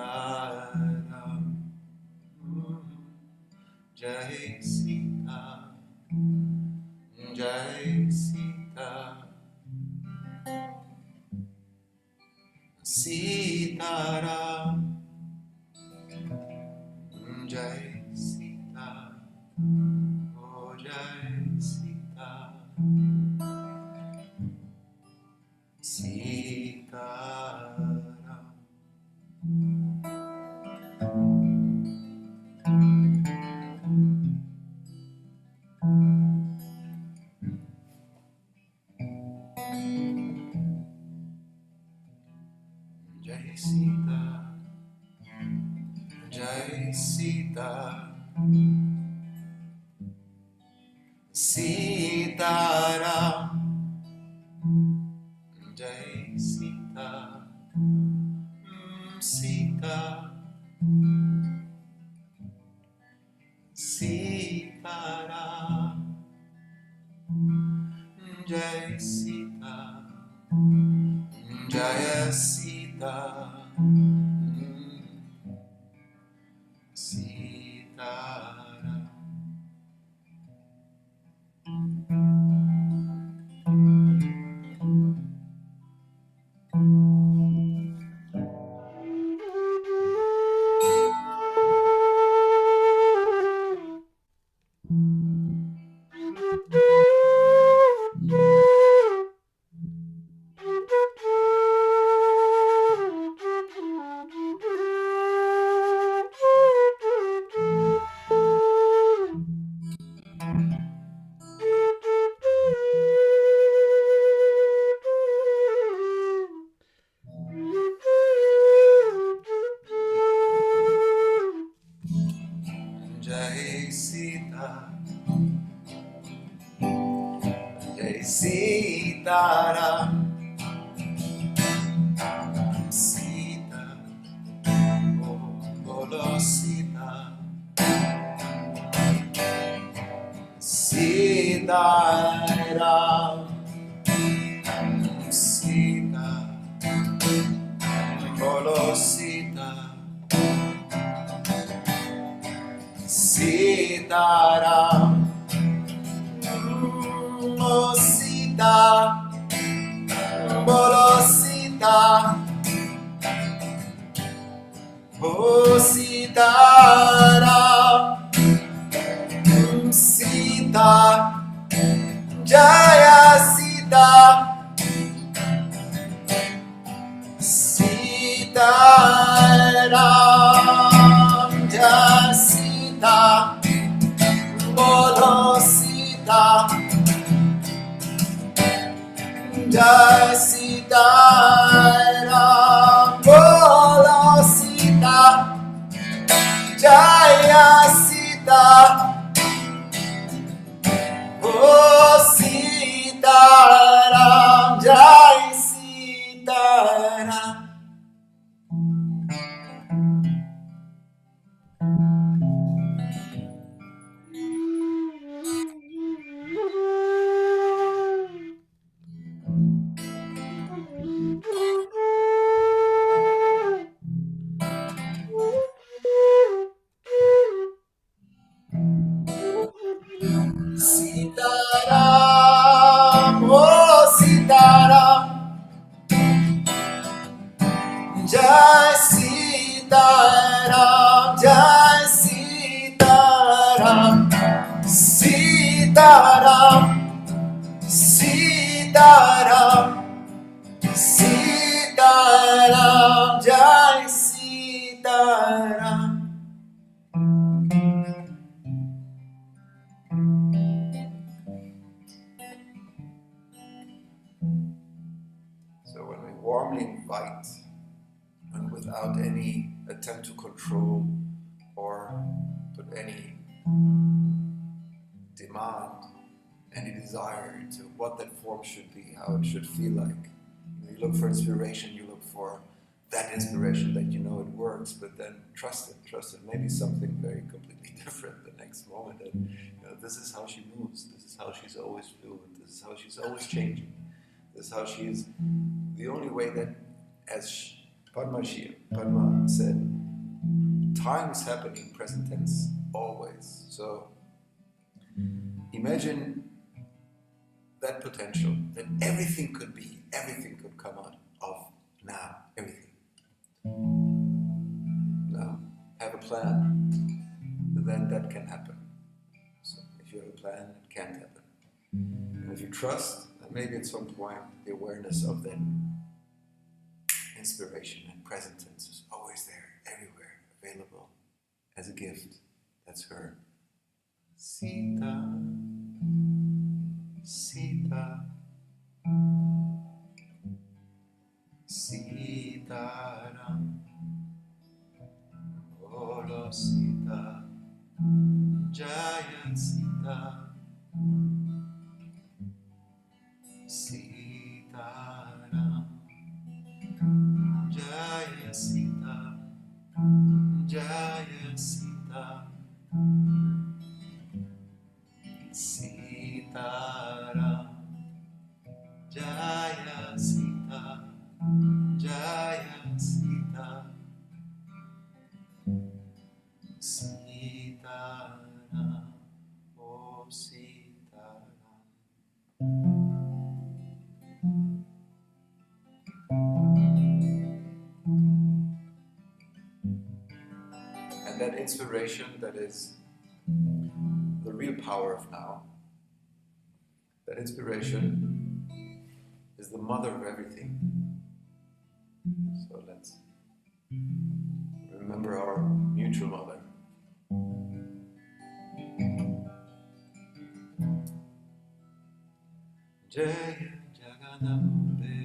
Jai Sita, Jai Sita, Sitaram. Jai Sita, oh Jai Sita, Sitaram. Jai Sita, Jai Sita, Sitaram. Jai Sita, Sita, Sitaram. Jai Sita, Jaya Sita, Sitaram. Jai Sita, Jai Sitaram. Sita, oh Bolo Sita, Sitaram. Sita, Bolo Sita, Sitaram. Oh Sita, Bolo Sita, oh Sitaram. Sita, Jaya Sita, Sitaram. Sitaram. So when we warmly invite, and without any attempt to control or put any demand, any desire to what that form should be, how it should feel like. You look for inspiration, you look for that inspiration that you know it works, but then trust it, maybe something very completely different the next moment. And this is how she moves, this is how she's always fluid, this is how she's always changing, this is how she is the only way that, as Padma said, time is happening, present tense, always. So imagine that potential, that everything could be, everything could come out of now, everything. Now, have a plan, then that can happen. So if you have a plan, it can happen. And if you trust, then maybe at some point the awareness of that inspiration and present tense is always there, everywhere, available as a gift. That's her. Sita, Sita, Sitaram, Bolo Sita, Jaya Sita, Sitaram, Jaya Sita, Jaya Sita, Sitaram, Jaya Sita, Jaya Sita, Sitaram, oh Sitaram. And that inspiration that is the real power of now, that inspiration is the mother of everything. So let's remember our mutual mother. Jaya Jaganambe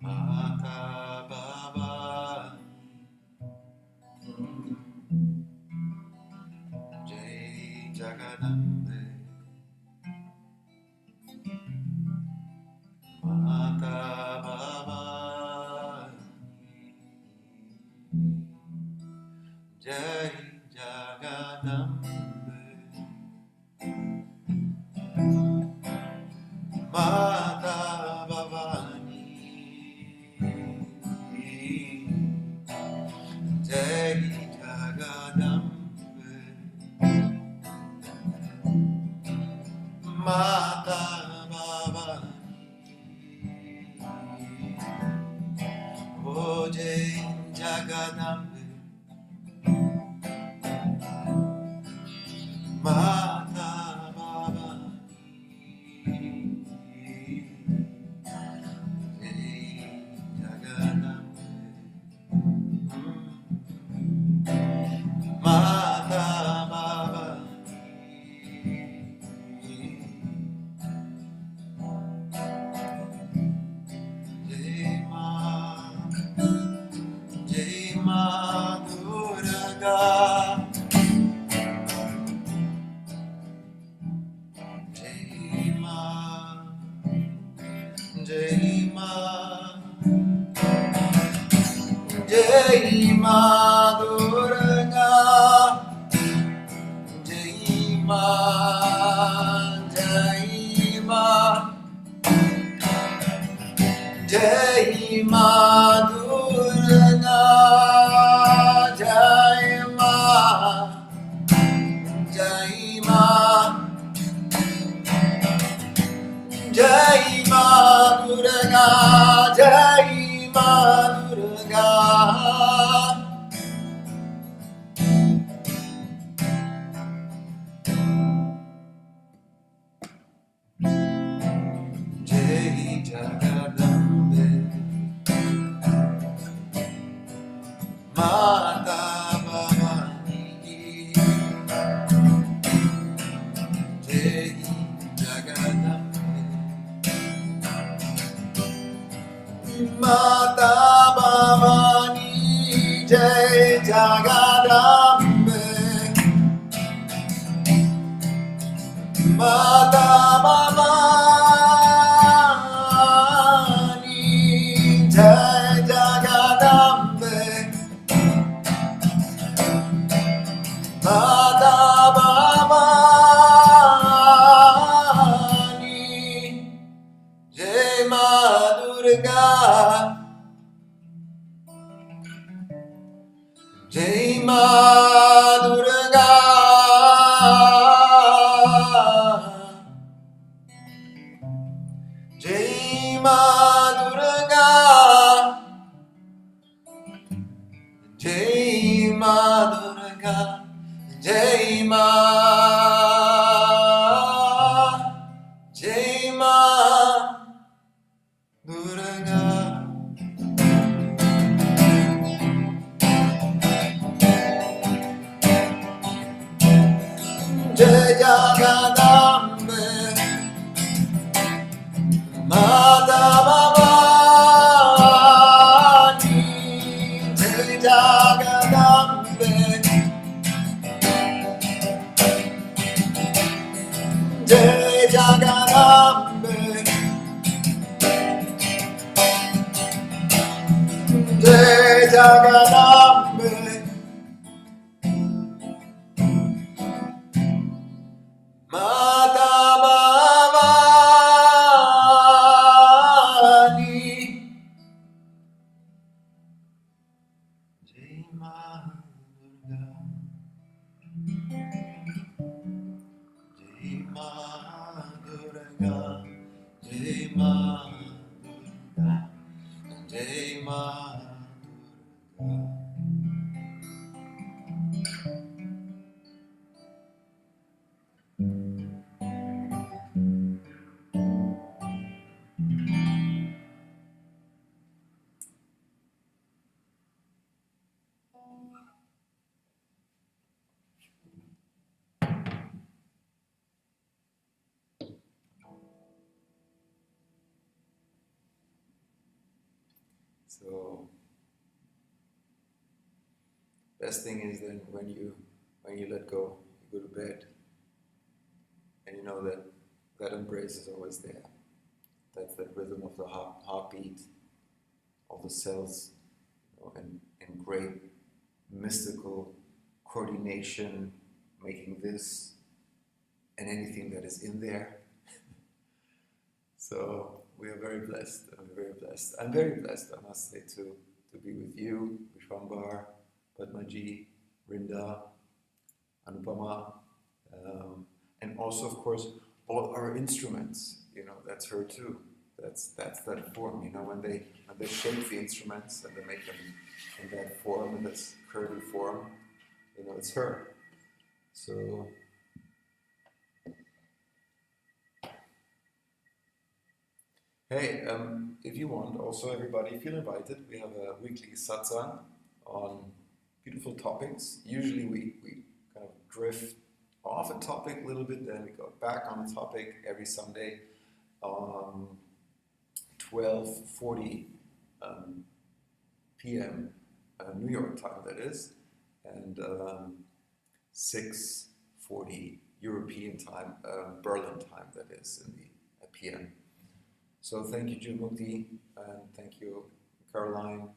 Mata Baba Jai Jaganambe Mata Baba Jai Jaganambe Mata Bhavani Jai Jagadambe Mata Bhavani Oh Jai Jagadambe Mata Jai Ma Durga, Jai Ma, Jai Ma, Jai Ma Durga, Jai Ma, Jai Ma, Jai Ma Durga, Jai Ma Durga. Jai Jagadambe Jai Ma Durga. Jai Ma Durga. Jai Ma Durga. Jai Ma. Jai Ma Durga. Jai Jagadambe Mata Bhavani. Jai Jagadambe. Jai Jagadambe. Jai Jagadambe. Mata Bhavani. Jai Ma Durga. Jai Ma Durga. Jai Ma Durga. Jai Ma Durga. So, best thing is then when you let go, you go to bed, and you know that that embrace is always there. That's that rhythm of the heartbeat, of the cells, you know, and great mystical coordination, making this and anything that is in there. So we are very blessed. I'm very blessed. I'm very blessed, I must say, to be with you, Visvambhar, Padmaji, Vrinda, Anupama, and also, of course, all our instruments. You know, that's her too. That's that form. You know, when they shape the instruments and they make them in that form, in this curvy form, you know, it's her. So. Hey, if you want, also everybody, feel invited. We have a weekly satsang on beautiful topics. Usually we kind of drift off a topic a little bit, then we go back on a topic every Sunday. 12:40 p.m. New York time, that is, and 6:40 European time, Berlin time, that is, in the p.m. So thank you, Jumukti, and thank you, Caroline,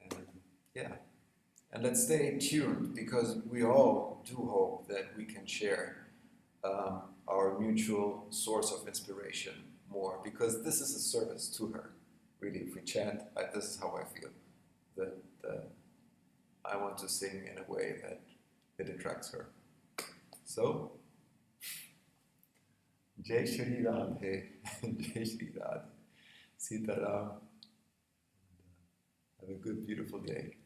and yeah. And let's stay tuned, because we all do hope that we can share our mutual source of inspiration more, because this is a service to her. Really, if we chant, this is how I feel, that I want to sing in a way that it attracts her. So, Jai Shri Radhe, Jai Shri Radhe, Sitaram. Have a good, beautiful day.